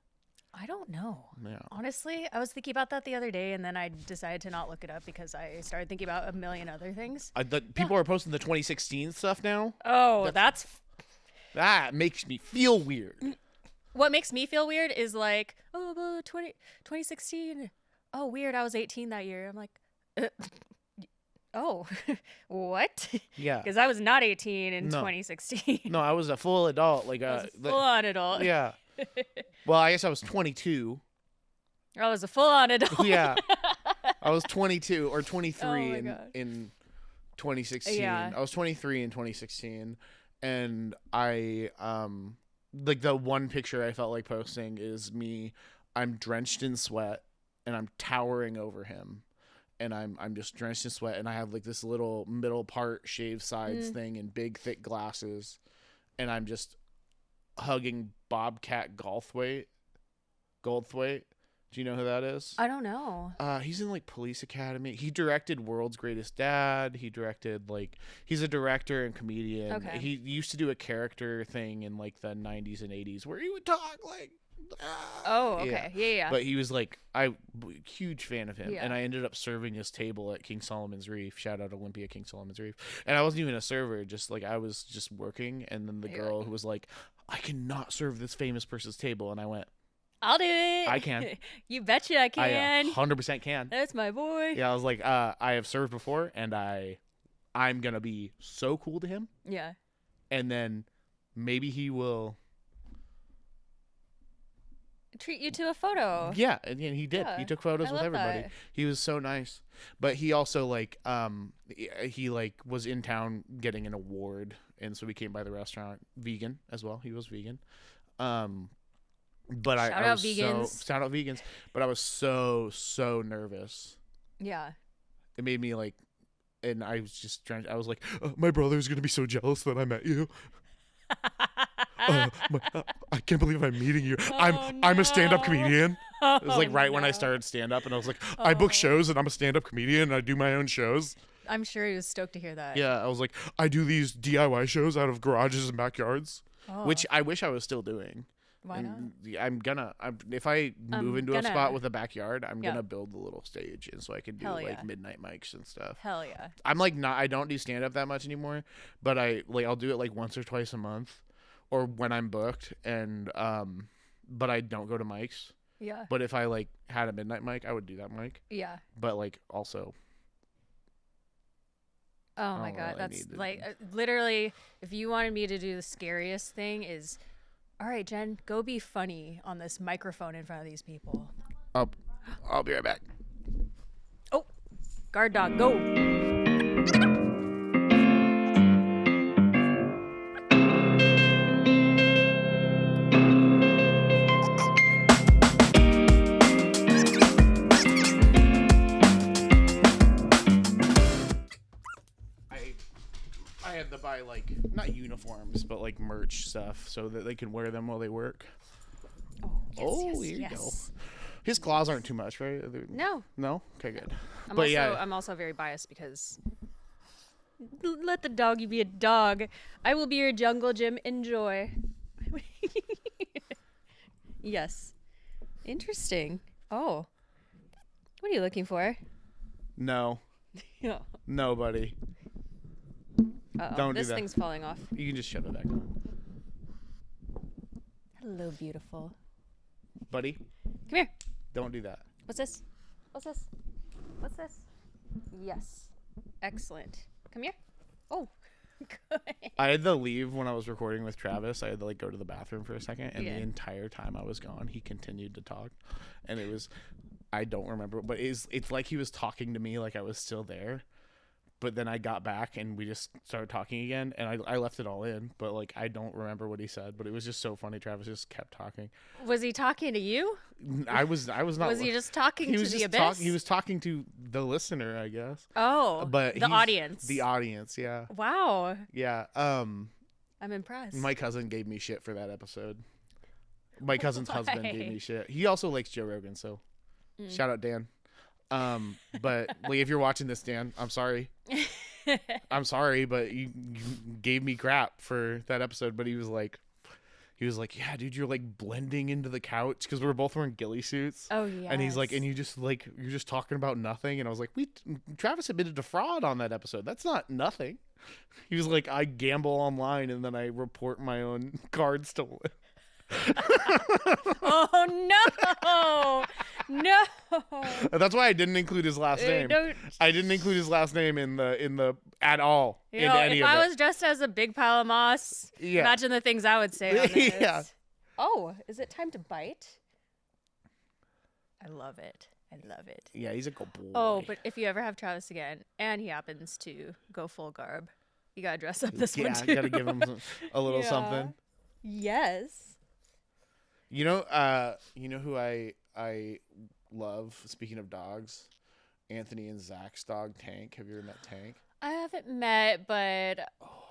I don't know. Yeah. Honestly, I was thinking about that the other day, and then I decided to not look it up because I started thinking about a million other things. People are posting the 2016 stuff now. Oh, that makes me feel weird. What makes me feel weird is like, 2016. Oh, weird. I was 18 that year. I'm like, oh, what? Yeah. Because I was not 18 in 2016. No, I was a full adult. Like I was a full-on adult. Yeah. Well, I guess I was 22. I was a full-on adult. Yeah. I was 22 or 23 in 2016. Yeah. I was 23 in 2016. and I like the one picture I felt like posting is me. I'm drenched in sweat and I'm towering over him. And I'm just drenched in sweat, and I have like this little middle part shaved sides thing and big thick glasses, and I'm just hugging Bobcat Goldthwait. Goldthwait, do you know who that is? I don't know. He's in like Police Academy. He directed World's Greatest Dad. He directed like he's a director and comedian. Okay. He used to do a character thing in like the 90s and 80s where he would talk like. Oh, okay. Yeah. But he was like, huge fan of him. And I ended up serving his table at King Solomon's Reef. Shout out Olympia, King Solomon's Reef. And I wasn't even a server, just like I was just working. And then the girl who was like, I cannot serve this famous person's table. And I went, I'll do it. I can. You betcha I can. I 100% can. That's my boy. Yeah, I was like, I have served before, and I'm going to be so cool to him. Yeah. And then maybe he will treat you to a photo. Yeah, and he did. Yeah, he took photos with everybody. That. He was so nice. But he also like he like was in town getting an award, and so we came by the restaurant. Vegan as well. He was vegan. But I was vegans. Shout out vegans. But I was so nervous. Yeah. It made me like, and I was just trying. I was like, my brother's gonna be so jealous that I met you. I can't believe I'm meeting you. I'm a stand-up comedian. It was like right when I started stand-up, and I was like, I book shows, and I'm a stand-up comedian, and I do my own shows. I'm sure he was stoked to hear that. Yeah, I was like, I do these DIY shows out of garages and backyards, which I wish I was still doing. Why not? If I move into a spot with a backyard, I'm gonna build a little stage, and so I can do like midnight mics and stuff. Hell yeah. I'm like I don't do stand-up that much anymore, but I'll do it like once or twice a month. Or when I'm booked, and but I don't go to mics. Yeah. But if I like had a midnight mic, I would do that mic. Yeah. But like also. Oh my god, that's like literally. If you wanted me to do the scariest thing, is, all right, Jen, go be funny on this microphone in front of these people. I'll be right back. Oh, guard dog, go. I had to buy like not uniforms but like merch stuff so that they can wear them while they work. Here you go. His claws aren't too much, right? No. Okay, good. I'm also very biased because let the doggy be a dog. I will be your jungle gym. Enjoy. Yes. Interesting. Oh. What are you looking for? No. No, buddy. Don't do that. This thing's falling off. You can just shut it back on. Hello, beautiful. Buddy. Come here. Don't do that. What's this? What's this? What's this? Yes. Excellent. Come here. Oh. Good. I had to leave when I was recording with Travis. I had to like go to the bathroom for a second, and the entire time I was gone, he continued to talk, and it was, I don't remember, but it's like he was talking to me like I was still there. But then I got back and we just started talking again, and I left it all in, but like I don't remember what he said, but it was just so funny. Travis just kept talking. Was he talking to you? I was not. Was he just talking to the abyss? He was talking to the listener, I guess. Oh, but the audience. The audience, yeah. Wow. Yeah. I'm impressed. My cousin gave me shit for that episode. My cousin's husband gave me shit. He also likes Joe Rogan, so shout out Dan. But like, if you're watching this, Dan, I'm sorry. I'm sorry, but you gave me crap for that episode. But he was like, yeah, dude, you're like blending into the couch because we were both wearing ghillie suits. Oh yeah. And he's like, and you're just talking about nothing. And I was like, Travis admitted to fraud on that episode. That's not nothing. He was like, I gamble online and then I report my own cards stolen. Oh no. That's why I didn't include his last name. I didn't include his last name in the at all. You know, if I was dressed as a big pile of moss, imagine the things I would say on this. Yeah. Oh, is it time to bite? I love it. Yeah, he's a good boy. Oh, but if you ever have Travis again and he happens to go full garb, You gotta dress up this one Yeah, too. gotta give him a little Yeah. something. Yes. You know who I love. Speaking of dogs, Anthony and Zach's dog Tank. Have you ever met Tank? I haven't met, but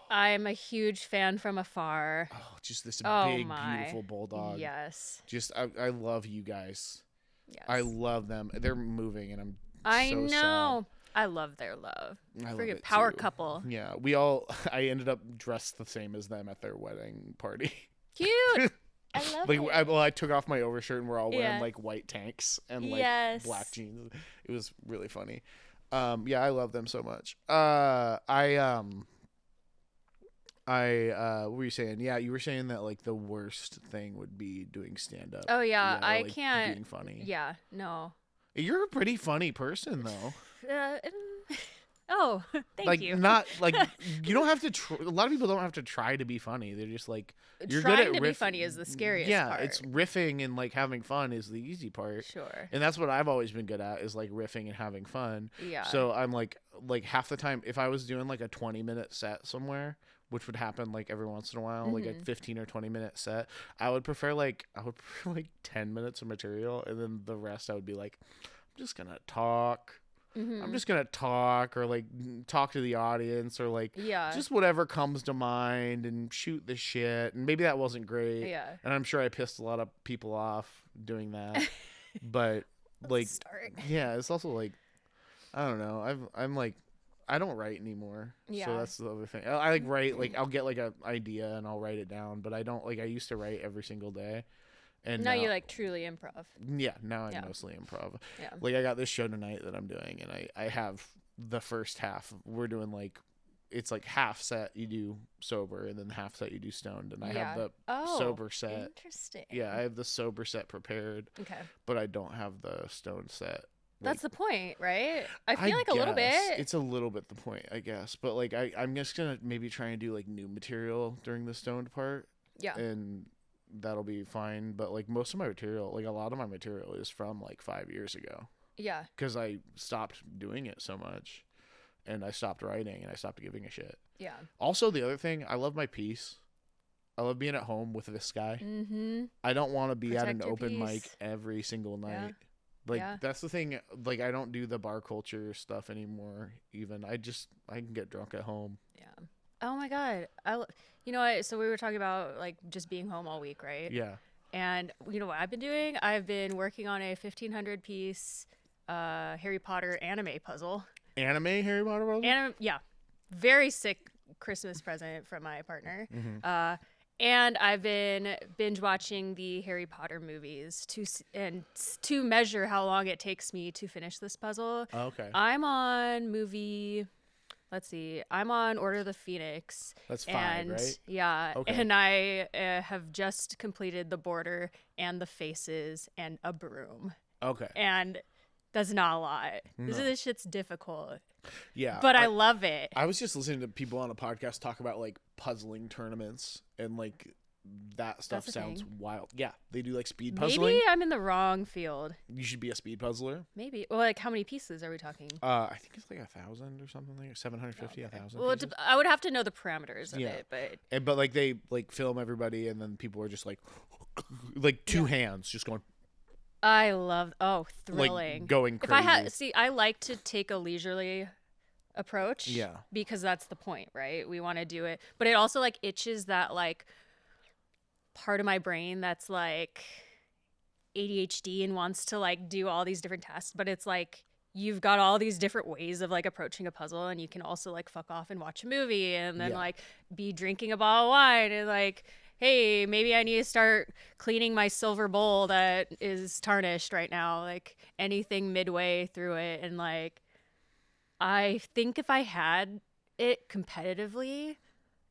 I'm a huge fan from afar. Oh, just this Oh big, my. beautiful bulldog. Yes. Just I love you guys. Yes. I love them. They're moving, and I so know. I love their love. I love Friggin' it power too. couple. Yeah, I ended up dressed the same as them at their wedding party. Cute. I love Like it. I took off my overshirt and we're all wearing Yeah. like white tanks and like Yes. black jeans. It was really funny. Yeah, I love them so much. What were you saying? Yeah, you were saying that like the worst thing would be doing stand up. Oh yeah, I like, can't. being funny. Yeah, no. You're a pretty funny person though. Oh, thank like you. not like you don't have to. A lot of people don't have to try to be funny. They're just like you're Trying good at to be funny is the scariest Yeah, part. it's riffing and like having fun is the easy part. Sure. And that's what I've always been good at is like riffing and having fun. Yeah. So I'm like half the time if I was doing like a 20-minute set somewhere, which would happen like every once in a while, like a 15 or 20-minute set, I would prefer like 10 minutes of material, and then the rest I would be like, I'm just gonna talk. I'm just gonna talk or like talk to the audience or like just whatever comes to mind and shoot the shit. And maybe that wasn't great. Yeah. And I'm sure I pissed a lot of people off doing that. But like yeah, it's also like I don't know. I'm like I don't write anymore. Yeah. So that's the other thing. I like write like I'll get like an idea and I'll write it down, but I don't like I used to write every single day. And now you like truly improv. Yeah, now I'm mostly improv. Yeah. Like I got this show tonight that I'm doing, and I have the first half. We're doing like it's like half set you do sober, and then half set you do stoned, and I have the sober set. Interesting. Yeah, I have the sober set prepared. Okay. But I don't have the stoned set. That's the point, right? I feel like a little bit. It's a little bit the point, I guess. But like I'm just gonna maybe try and do like new material during the stoned part. Yeah. And that'll be fine. But like most of my material, like a lot of my material is from like 5 years ago. Yeah. Because I stopped doing it so much, and I stopped writing, and I stopped giving a shit. Yeah. Also, the other thing, I love my peace. I love being at home with this guy. Mm-hmm. I don't want to be at an Protect your open peace. mic every single night. Yeah. Like that's the thing. Like I don't do the bar culture stuff anymore. Even I can get drunk at home. Yeah. Oh my god. You know what? So we were talking about like just being home all week, right? Yeah. And you know what I've been doing? I've been working on a 1,500 piece Harry Potter anime puzzle. Anime Harry Potter puzzle? Yeah. Very sick Christmas present from my partner. Mm-hmm. And I've been binge watching the Harry Potter movies to measure how long it takes me to finish this puzzle. Oh, okay. I'm on movie. Let's see. I'm on Order of the Phoenix. That's 5, right? Yeah. Okay. And I have just completed the border and the faces and a broom. Okay. And that's not a lot. No. This shit's difficult. Yeah. But I love it. I was just listening to people on a podcast talk about like puzzling tournaments and like that stuff That's a sounds thing. wild. Yeah. They do like speed puzzling. Maybe I'm in the wrong field. You should be a speed puzzler. Maybe. Well, like how many pieces are we talking? I think it's like 1,000 or something like 750, 1,000. Well, I would have to know the parameters of Yeah. it, but But like they like film everybody, and then people are just like two hands just going I love thrilling. like going If crazy. I like to take a leisurely approach. Yeah. Because that's the point, right? We want to do it, but it also like itches that like part of my brain that's like ADHD and wants to like do all these different tasks, but it's like you've got all these different ways of like approaching a puzzle, and you can also like fuck off and watch a movie and then like be drinking a bottle of wine and like, hey, maybe I need to start cleaning my silver bowl that is tarnished right now, like anything midway through it. And like I think if I had it competitively,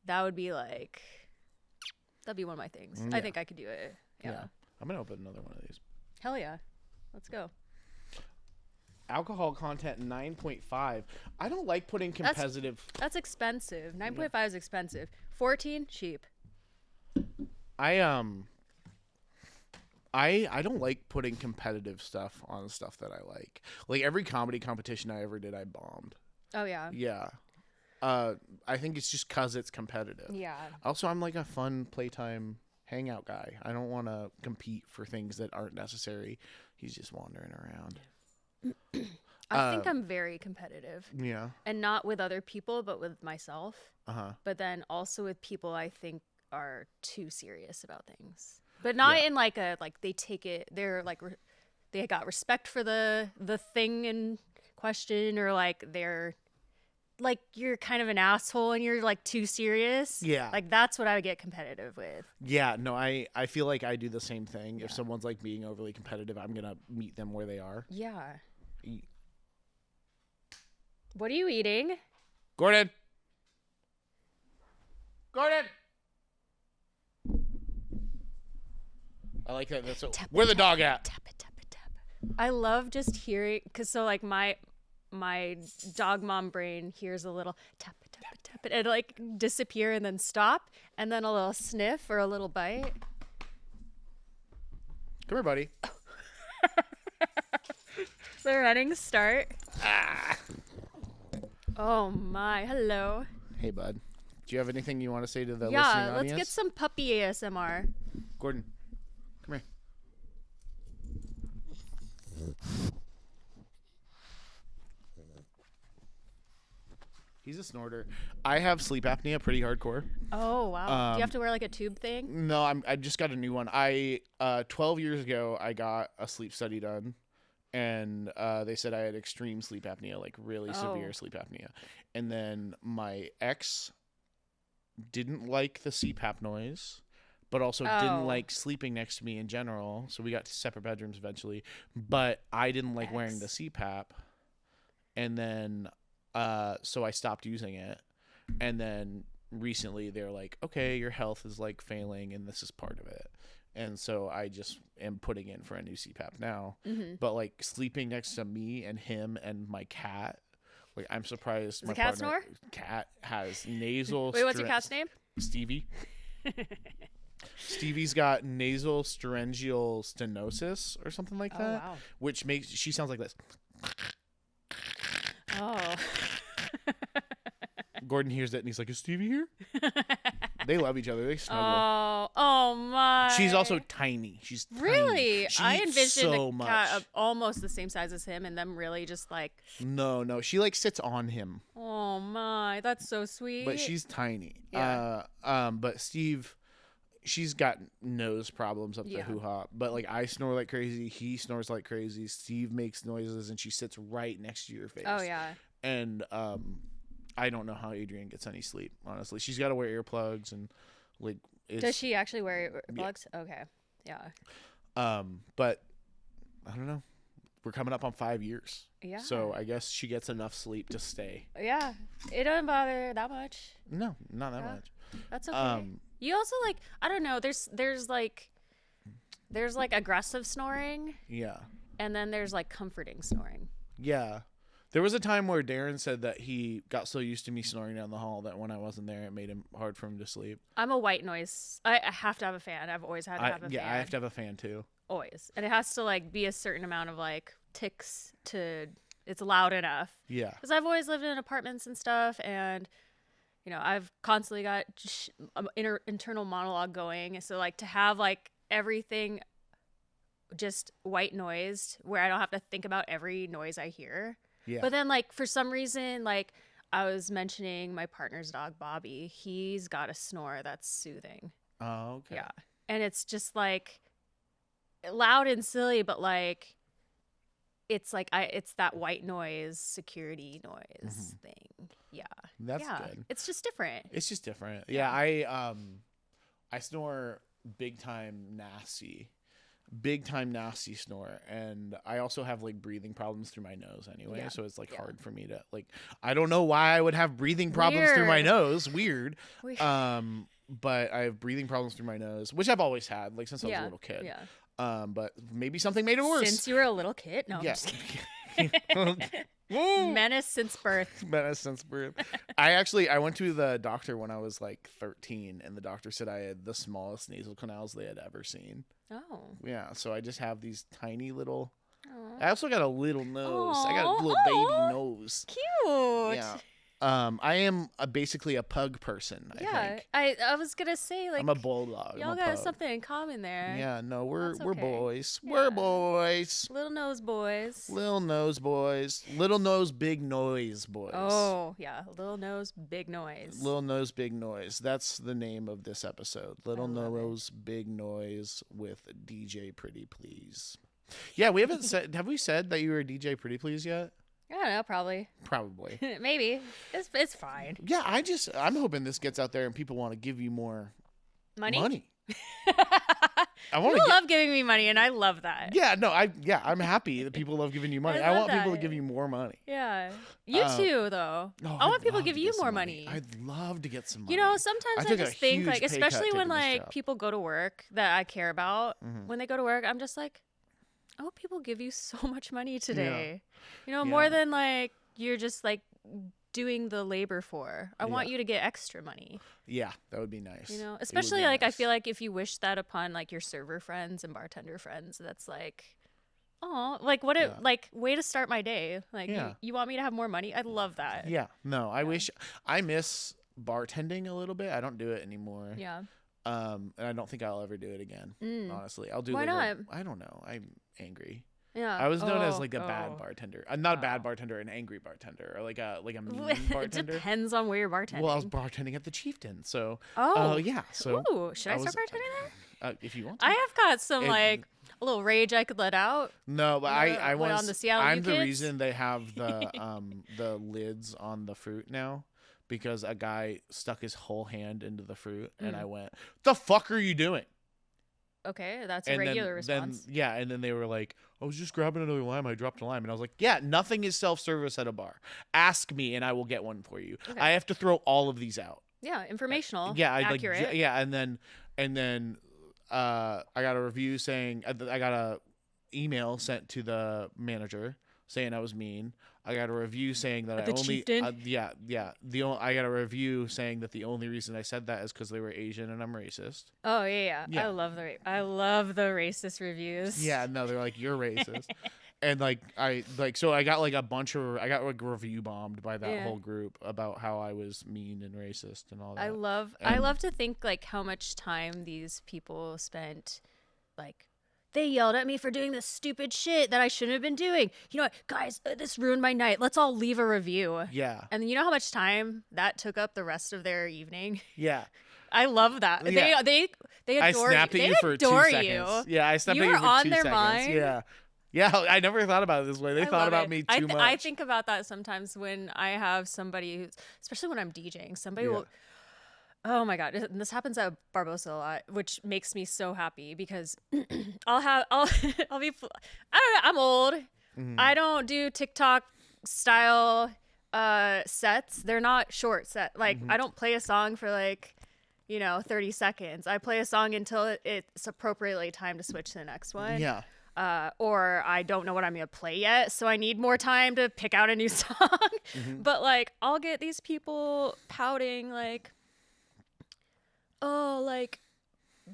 that would be like that'd be one of my things. I think I could do it. Yeah. I'm gonna open another one of these. Hell yeah. Let's go. Alcohol content 9.5. I don't like putting competitive. That's expensive. 9.5 is expensive. 14, cheap. I don't like putting competitive stuff on stuff that I like. Like every comedy competition I ever did, I bombed. Oh yeah. Yeah. I think it's just because it's competitive. Yeah. Also, I'm like a fun playtime hangout guy. I don't want to compete for things that aren't necessary. He's just wandering around. I think I'm very competitive. Yeah. And not with other people, but with myself. Uh-huh. But then also with people I think are too serious about things. But not in like a, like they take it, they're like, they got respect for the thing in question, or like they're like, you're kind of an asshole and you're like too serious. Yeah. Like that's what I would get competitive with. Yeah, no, I feel like I do the same thing. If someone's like being overly competitive, I'm going to meet them where they are. Yeah. What are you eating? Gordon! Gordon! I like that. That's where the dog at? Tap it, tap it, tap it. I love just hearing, because so like my dog mom brain hears a little tap it, tap it, tap it, and like disappear and then stop, and then a little sniff or a little bite. Come here, buddy. The running start. Oh my, hello. Hey, bud. Do you have anything you want to say to the listening Yeah, audience? let's get some puppy ASMR. Gordon, come here. He's a snorter. I have sleep apnea pretty hardcore. Oh wow. Do you have to wear like a tube thing? No, I just got a new one. 12 years ago I got a sleep study done, and they said I had extreme sleep apnea, like really severe sleep apnea. And then my ex didn't like the CPAP noise, but also didn't like sleeping next to me in general. So we got to separate bedrooms eventually. But I didn't like wearing the CPAP. And then so I stopped using it. And then recently they're like, okay, your health is like failing and this is part of it. And so I just am putting in for a new CPAP now. Mm-hmm. But like sleeping next to me and him and my cat, like I'm surprised. Does the cat snore? Cat has nasal. Wait, what's your cat's name? Stevie. Stevie's got nasal laryngeal stenosis or something like that, wow. which makes she sounds like this. Oh. Gordon hears that and he's like, "Is Stevie here?" They love each other. They snuggle. Oh my. She's also tiny. She's tiny. Really? She I eats envisioned so a much. cat of almost the same size as him, and them really just like. No. She like sits on him. Oh my, that's so sweet. But she's tiny. Yeah. But Steve, she's got nose problems up the hoo-ha. But like I snore like crazy. He snores like crazy. Steve makes noises, and she sits right next to your face. Oh yeah. And I don't know how Adrienne gets any sleep, honestly. She's got to wear earplugs and like. Does she actually wear earplugs? Yeah. Okay. Yeah. But I don't know. We're coming up on 5 years. Yeah. So I guess she gets enough sleep to stay. Yeah. It doesn't bother that much. No, not that much. That's okay. You also like, I don't know, there's like aggressive snoring. Yeah. And then there's like comforting snoring. Yeah. There was a time where Darren said that he got so used to me snoring down the hall that when I wasn't there, it made him hard for him to sleep. I'm a white noise. I have to have a fan. I've always had to have a fan. Yeah, I have to have a fan too. Always. And it has to like be a certain amount of like ticks to, it's loud enough. Yeah. Because I've always lived in apartments and stuff, and you know, I've constantly got internal monologue going. So like to have like everything just white noised where I don't have to think about every noise I hear. Yeah. But then like for some reason, like I was mentioning my partner's dog, Bobby, he's got a snore that's soothing. Oh, okay. Yeah. And it's just like loud and silly, but like it's like it's that white noise security noise thing. Yeah. That's good. It's just different. It's just different. Yeah, I snore big time nasty snore, and I also have like breathing problems through my nose anyway, so it's like hard for me to like, I don't know why I would have breathing problems through my nose. Weird. But I have breathing problems through my nose, which I've always had like since I was a little kid. Yeah. But maybe something made it worse. Since you were a little kid? No, I'm just kidding. Menace since birth. I went to the doctor when I was like 13, and the doctor said I had the smallest nasal canals they had ever seen. Oh. Yeah, so I just have these tiny little. Aww. I also got a little nose. I got a little baby nose. Cute. Yeah. I am basically a pug person. I think. I was gonna say like I'm a bulldog. y'all got something in common there. Yeah, no, we're okay. boys. Yeah. We're boys. Little nose boys. Little nose boys. Little nose, big noise boys. Oh yeah, little nose, big noise. Little nose, big noise. That's the name of this episode. Little nose, big noise with DJ PrettyPlease. Yeah, we haven't said. Have we said that you were DJ PrettyPlease yet? I don't know, probably. Maybe. It's fine. Yeah, I'm hoping this gets out there and people want to give you more money. People love giving me money, and I love that. Yeah, no, I'm happy that people love giving you money. I want people to give you more money. Yeah, you too, though. I want people to give you more money. I'd love to get some money. You know, sometimes I just think, like, especially when like people go to work that I care about, when they go to work, I'm just like, I hope people give you so much money today. Yeah. You know, more than like you're just like doing the labor for. I want you to get extra money. Yeah, that would be nice. You know, especially like nice. I feel like if you wish that upon like your server friends and bartender friends, that's like, oh, like what it like way to start my day. Like you want me to have more money? I love that. Yeah. No, I miss bartending a little bit. I don't do it anymore. Yeah. And I don't think I'll ever do it again. Honestly, I'll do. Why not? I don't know. I'm angry. Yeah. I was known as like a bad bartender. I'm not a bad bartender, an angry bartender, or like a mean bartender. It depends on where you're bartending. Well, I was bartending at the Chieftain, so. Oh. Yeah. So. Ooh, should I start bartending there? If you want to. I have got some like a little rage I could let out. No, but I was on the Seattle I'm the reason they have the lids on the fruit now. Because a guy stuck his whole hand into the fruit, and I went, "The fuck are you doing?" Okay, that's a regular response. And then they were like, "I was just grabbing another lime. I dropped a lime," and I was like, "Yeah, nothing is self-service at a bar. Ask me, and I will get one for you. Okay. I have to throw all of these out." Yeah, informational. Yeah, accurate. Like, yeah, and then I got a review saying I got a email sent to the manager saying I was mean. I got a review saying that I got a review saying that the only reason I said that is because they were Asian and I'm racist. Oh yeah. I love the racist reviews. Yeah, no, they're like, you're racist. And like so I got like I got like review bombed by that whole group about how I was mean and racist and all that. I love to think like how much time these people spent like. They yelled at me for doing this stupid shit that I shouldn't have been doing. You know what, guys, this ruined my night. Let's all leave a review. Yeah. And you know how much time that took up the rest of their evening? Yeah. I love that. Yeah. They adore I snapped you. At you for 2 seconds. Yeah, I snapped at you for 2 seconds. You were on their mind. Yeah. Yeah, I never thought about it this way. They thought about me too much. I think about that sometimes when I have somebody who's, especially when I'm DJing, somebody will... Oh my God. This happens at Barbosa a lot, which makes me so happy because I'll be, I don't know, I'm old. Mm-hmm. I don't do TikTok style sets. They're not short set. Like I don't play a song for like, 30 seconds. I play a song until it's appropriately time to switch to the next one. Yeah. Or I don't know what I'm going to play yet. So I need more time to pick out a new song. But like, I'll get these people pouting like, oh, like,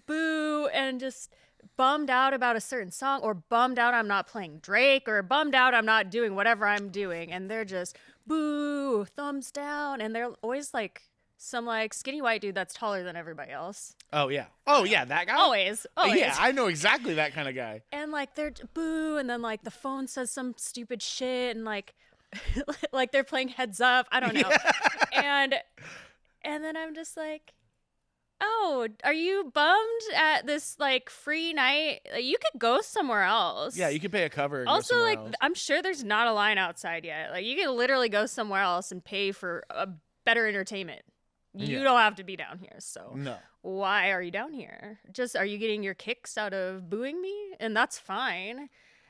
boo, and just bummed out about a certain song, or bummed out I'm not playing Drake, or bummed out I'm not doing whatever I'm doing, and they're just, boo, thumbs down, and they're always, like, some, like, skinny white dude that's taller than everybody else. Oh, yeah. Oh, yeah, that guy? Always. Yeah, I know exactly that kind of guy. And, like, they're, boo, and then, like, the phone says some stupid shit, and, like, like, they're playing Heads Up, I don't know. Yeah. And then I'm just like... Oh, are you bummed at this like free night? You could go somewhere else. Yeah, you could pay a cover. And also, like, else. I'm sure there's not a line outside yet. Like, you can literally go somewhere else and pay for a better entertainment. You don't have to be down here. So, no. Why are you down here? Just are you getting your kicks out of booing me? And that's fine.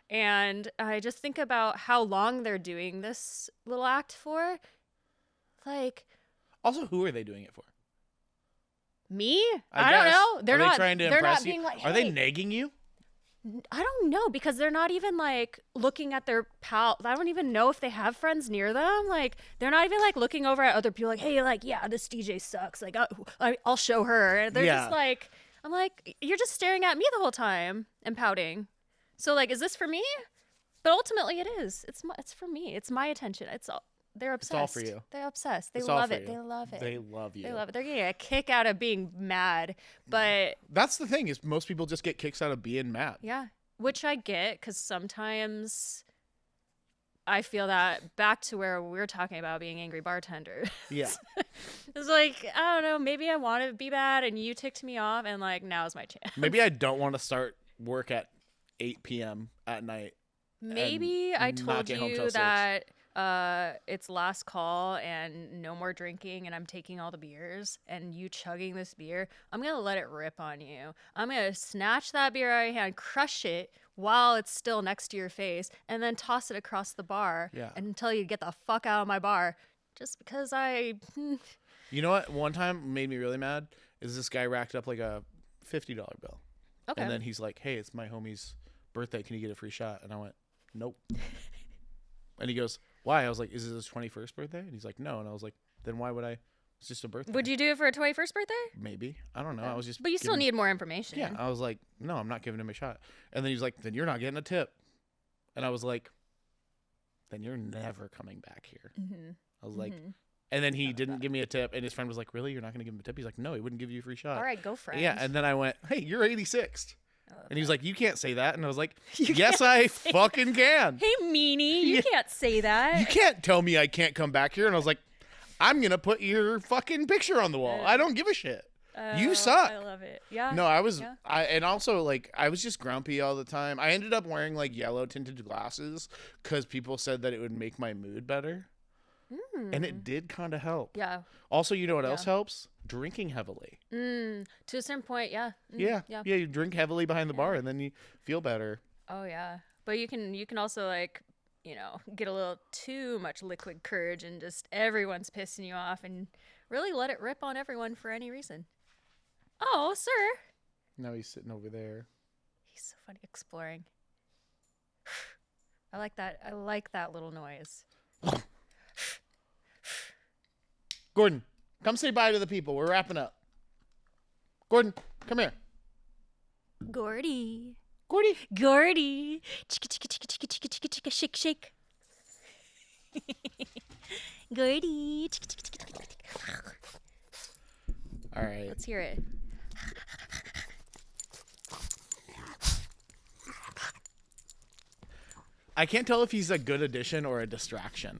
And I just think about how long they're doing this little act for. Like, also, who are they doing it for? Me? I don't know. They're not trying to impress you. Like, hey. Are they nagging you? I don't know, because they're not even like looking at their pal. I don't even know if they have friends near them. Like, they're not even like looking over at other people like, hey, like, yeah, this DJ sucks. Like, I'll show her. They're just like, I'm like, you're just staring at me the whole time and pouting. So like, is this for me? But ultimately it is. It's for me. It's my attention. They're obsessed. It's all for you. They're obsessed. They It's all love for it. you. They love it. They love you. They love it. They're getting a kick out of being mad, but That's the thing is most people just get kicks out of being mad. yeah, which I get because sometimes I feel that back to where we're talking about being angry bartenders. Yeah. It's like, I don't know, maybe I want to be bad and you ticked me off and like now's my chance. Maybe I don't want to start work at 8 p.m. at night. Maybe I not told get home till you 6. that it's last call and no more drinking and I'm taking all the beers and you chugging this beer. I'm going to let it rip on you. I'm going to snatch that beer out of your hand, crush it while it's still next to your face, and then toss it across the bar and tell you to get the fuck out of my bar just because I... You know what? One time made me really mad is this guy racked up like a $50 bill. Okay. And then he's like, hey, it's my homie's birthday. Can you get a free shot? And I went, nope. And he goes, why? I was like, is it his 21st birthday? And he's like, no. And I was like, then why would I? It's just a birthday. Would you do it for a 21st birthday? Maybe. I don't know. I was just. But you still need more information. Yeah. I was like, no, I'm not giving him a shot. And then he's like, then you're not getting a tip. And I was like, then you're never coming back here. Mm-hmm. I was like, and then he didn't give me a tip. And his friend was like, really? You're not going to give him a tip? He's like, no, he wouldn't give you a free shot. All right, go friend. Yeah. And then I went, hey, you're 86th. And he was like, you can't say that. And I was like, You yes, I fucking can. Hey, meanie, you can't say that. You can't tell me I can't come back here. And I was like, I'm going to put your fucking picture on the wall. I don't give a shit. You suck. I love it. Yeah. No, I was, and also like, I was just grumpy all the time. I ended up wearing like yellow tinted glasses because people said that it would make my mood better. And it did kind of help. Yeah. Also, you know what else helps? Drinking heavily. To a certain point, yeah. Yeah. You drink heavily behind the bar and then you feel better. Oh yeah. But you can also like, get a little too much liquid courage and just everyone's pissing you off and really let it rip on everyone for any reason. Oh, sir. Now he's sitting over there. He's so funny exploring. I like that. I like that little noise. Gordon, come say bye to the people. We're wrapping up. Gordon, come here. Gordy. Gordy. Gordy. Chicka, chicka, chicka, chicka, chicka, chicka, chicka, shake, shake. Gordy. Chicka, chicka, chicka, chicka, chicka. All right. Let's hear it. I can't tell if he's a good addition or a distraction.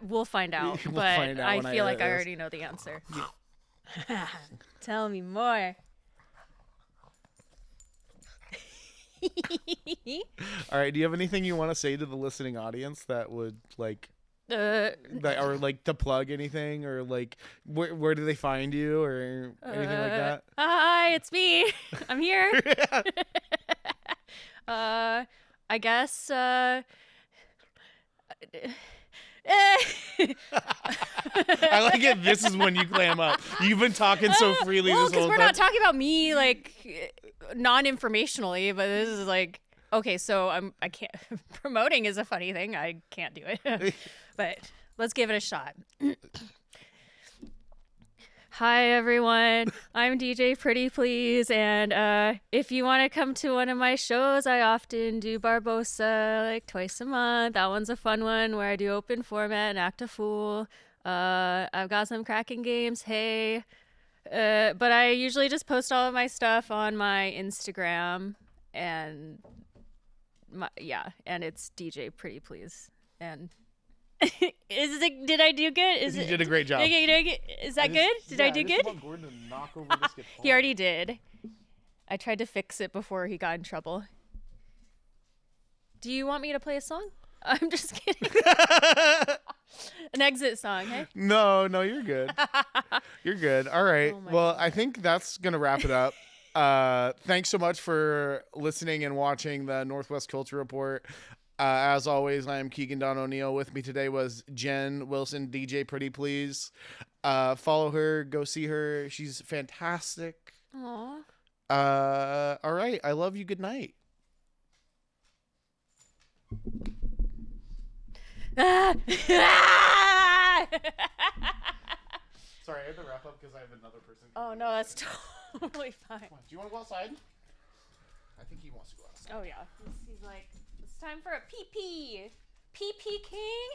We'll find out, We'll but find out I when I feel like edit I this. already know the answer. Tell me more. All right. Do you have anything you want to say to the listening audience that would like, or like to plug anything, or like where do they find you or anything like that? Hi, it's me. I'm here. I guess. I like it. This is when you clam up. You've been talking so freely well, this because whole we're time. not talking about me like non-informationally, but this is like okay. So I can't. Promoting is a funny thing. I can't do it, but let's give it a shot. Hi everyone, I'm DJ PrettyPlease, and if you want to come to one of my shows, I often do Barbosa like twice a month. That one's a fun one where I do open format and act a fool. I've got some cracking games, hey. But I usually just post all of my stuff on my Instagram, and and it's DJ PrettyPlease, and did I do good? You did a great job. Is that good? Did I do good? Want Gordon to knock over this guitar. He already did. I tried to fix it before he got in trouble. Do you want me to play a song? I'm just kidding. An exit song, hey? No, you're good. You're good. All right. Well, I think that's going to wrap it up. Thanks so much for listening and watching the Northwest Culture Report. As always, I am Keegan Don O'Neill. With me today was Jen Wilson, DJ PrettyPlease. Follow her. Go see her. She's fantastic. Aww. All right. I love you. Good night. Sorry, I had to wrap up because I have another person. Oh, no, that's totally fine. Do you want to go outside? I think he wants to go outside. Oh, yeah. He's like, it's time for a pee-pee. Pee-pee king?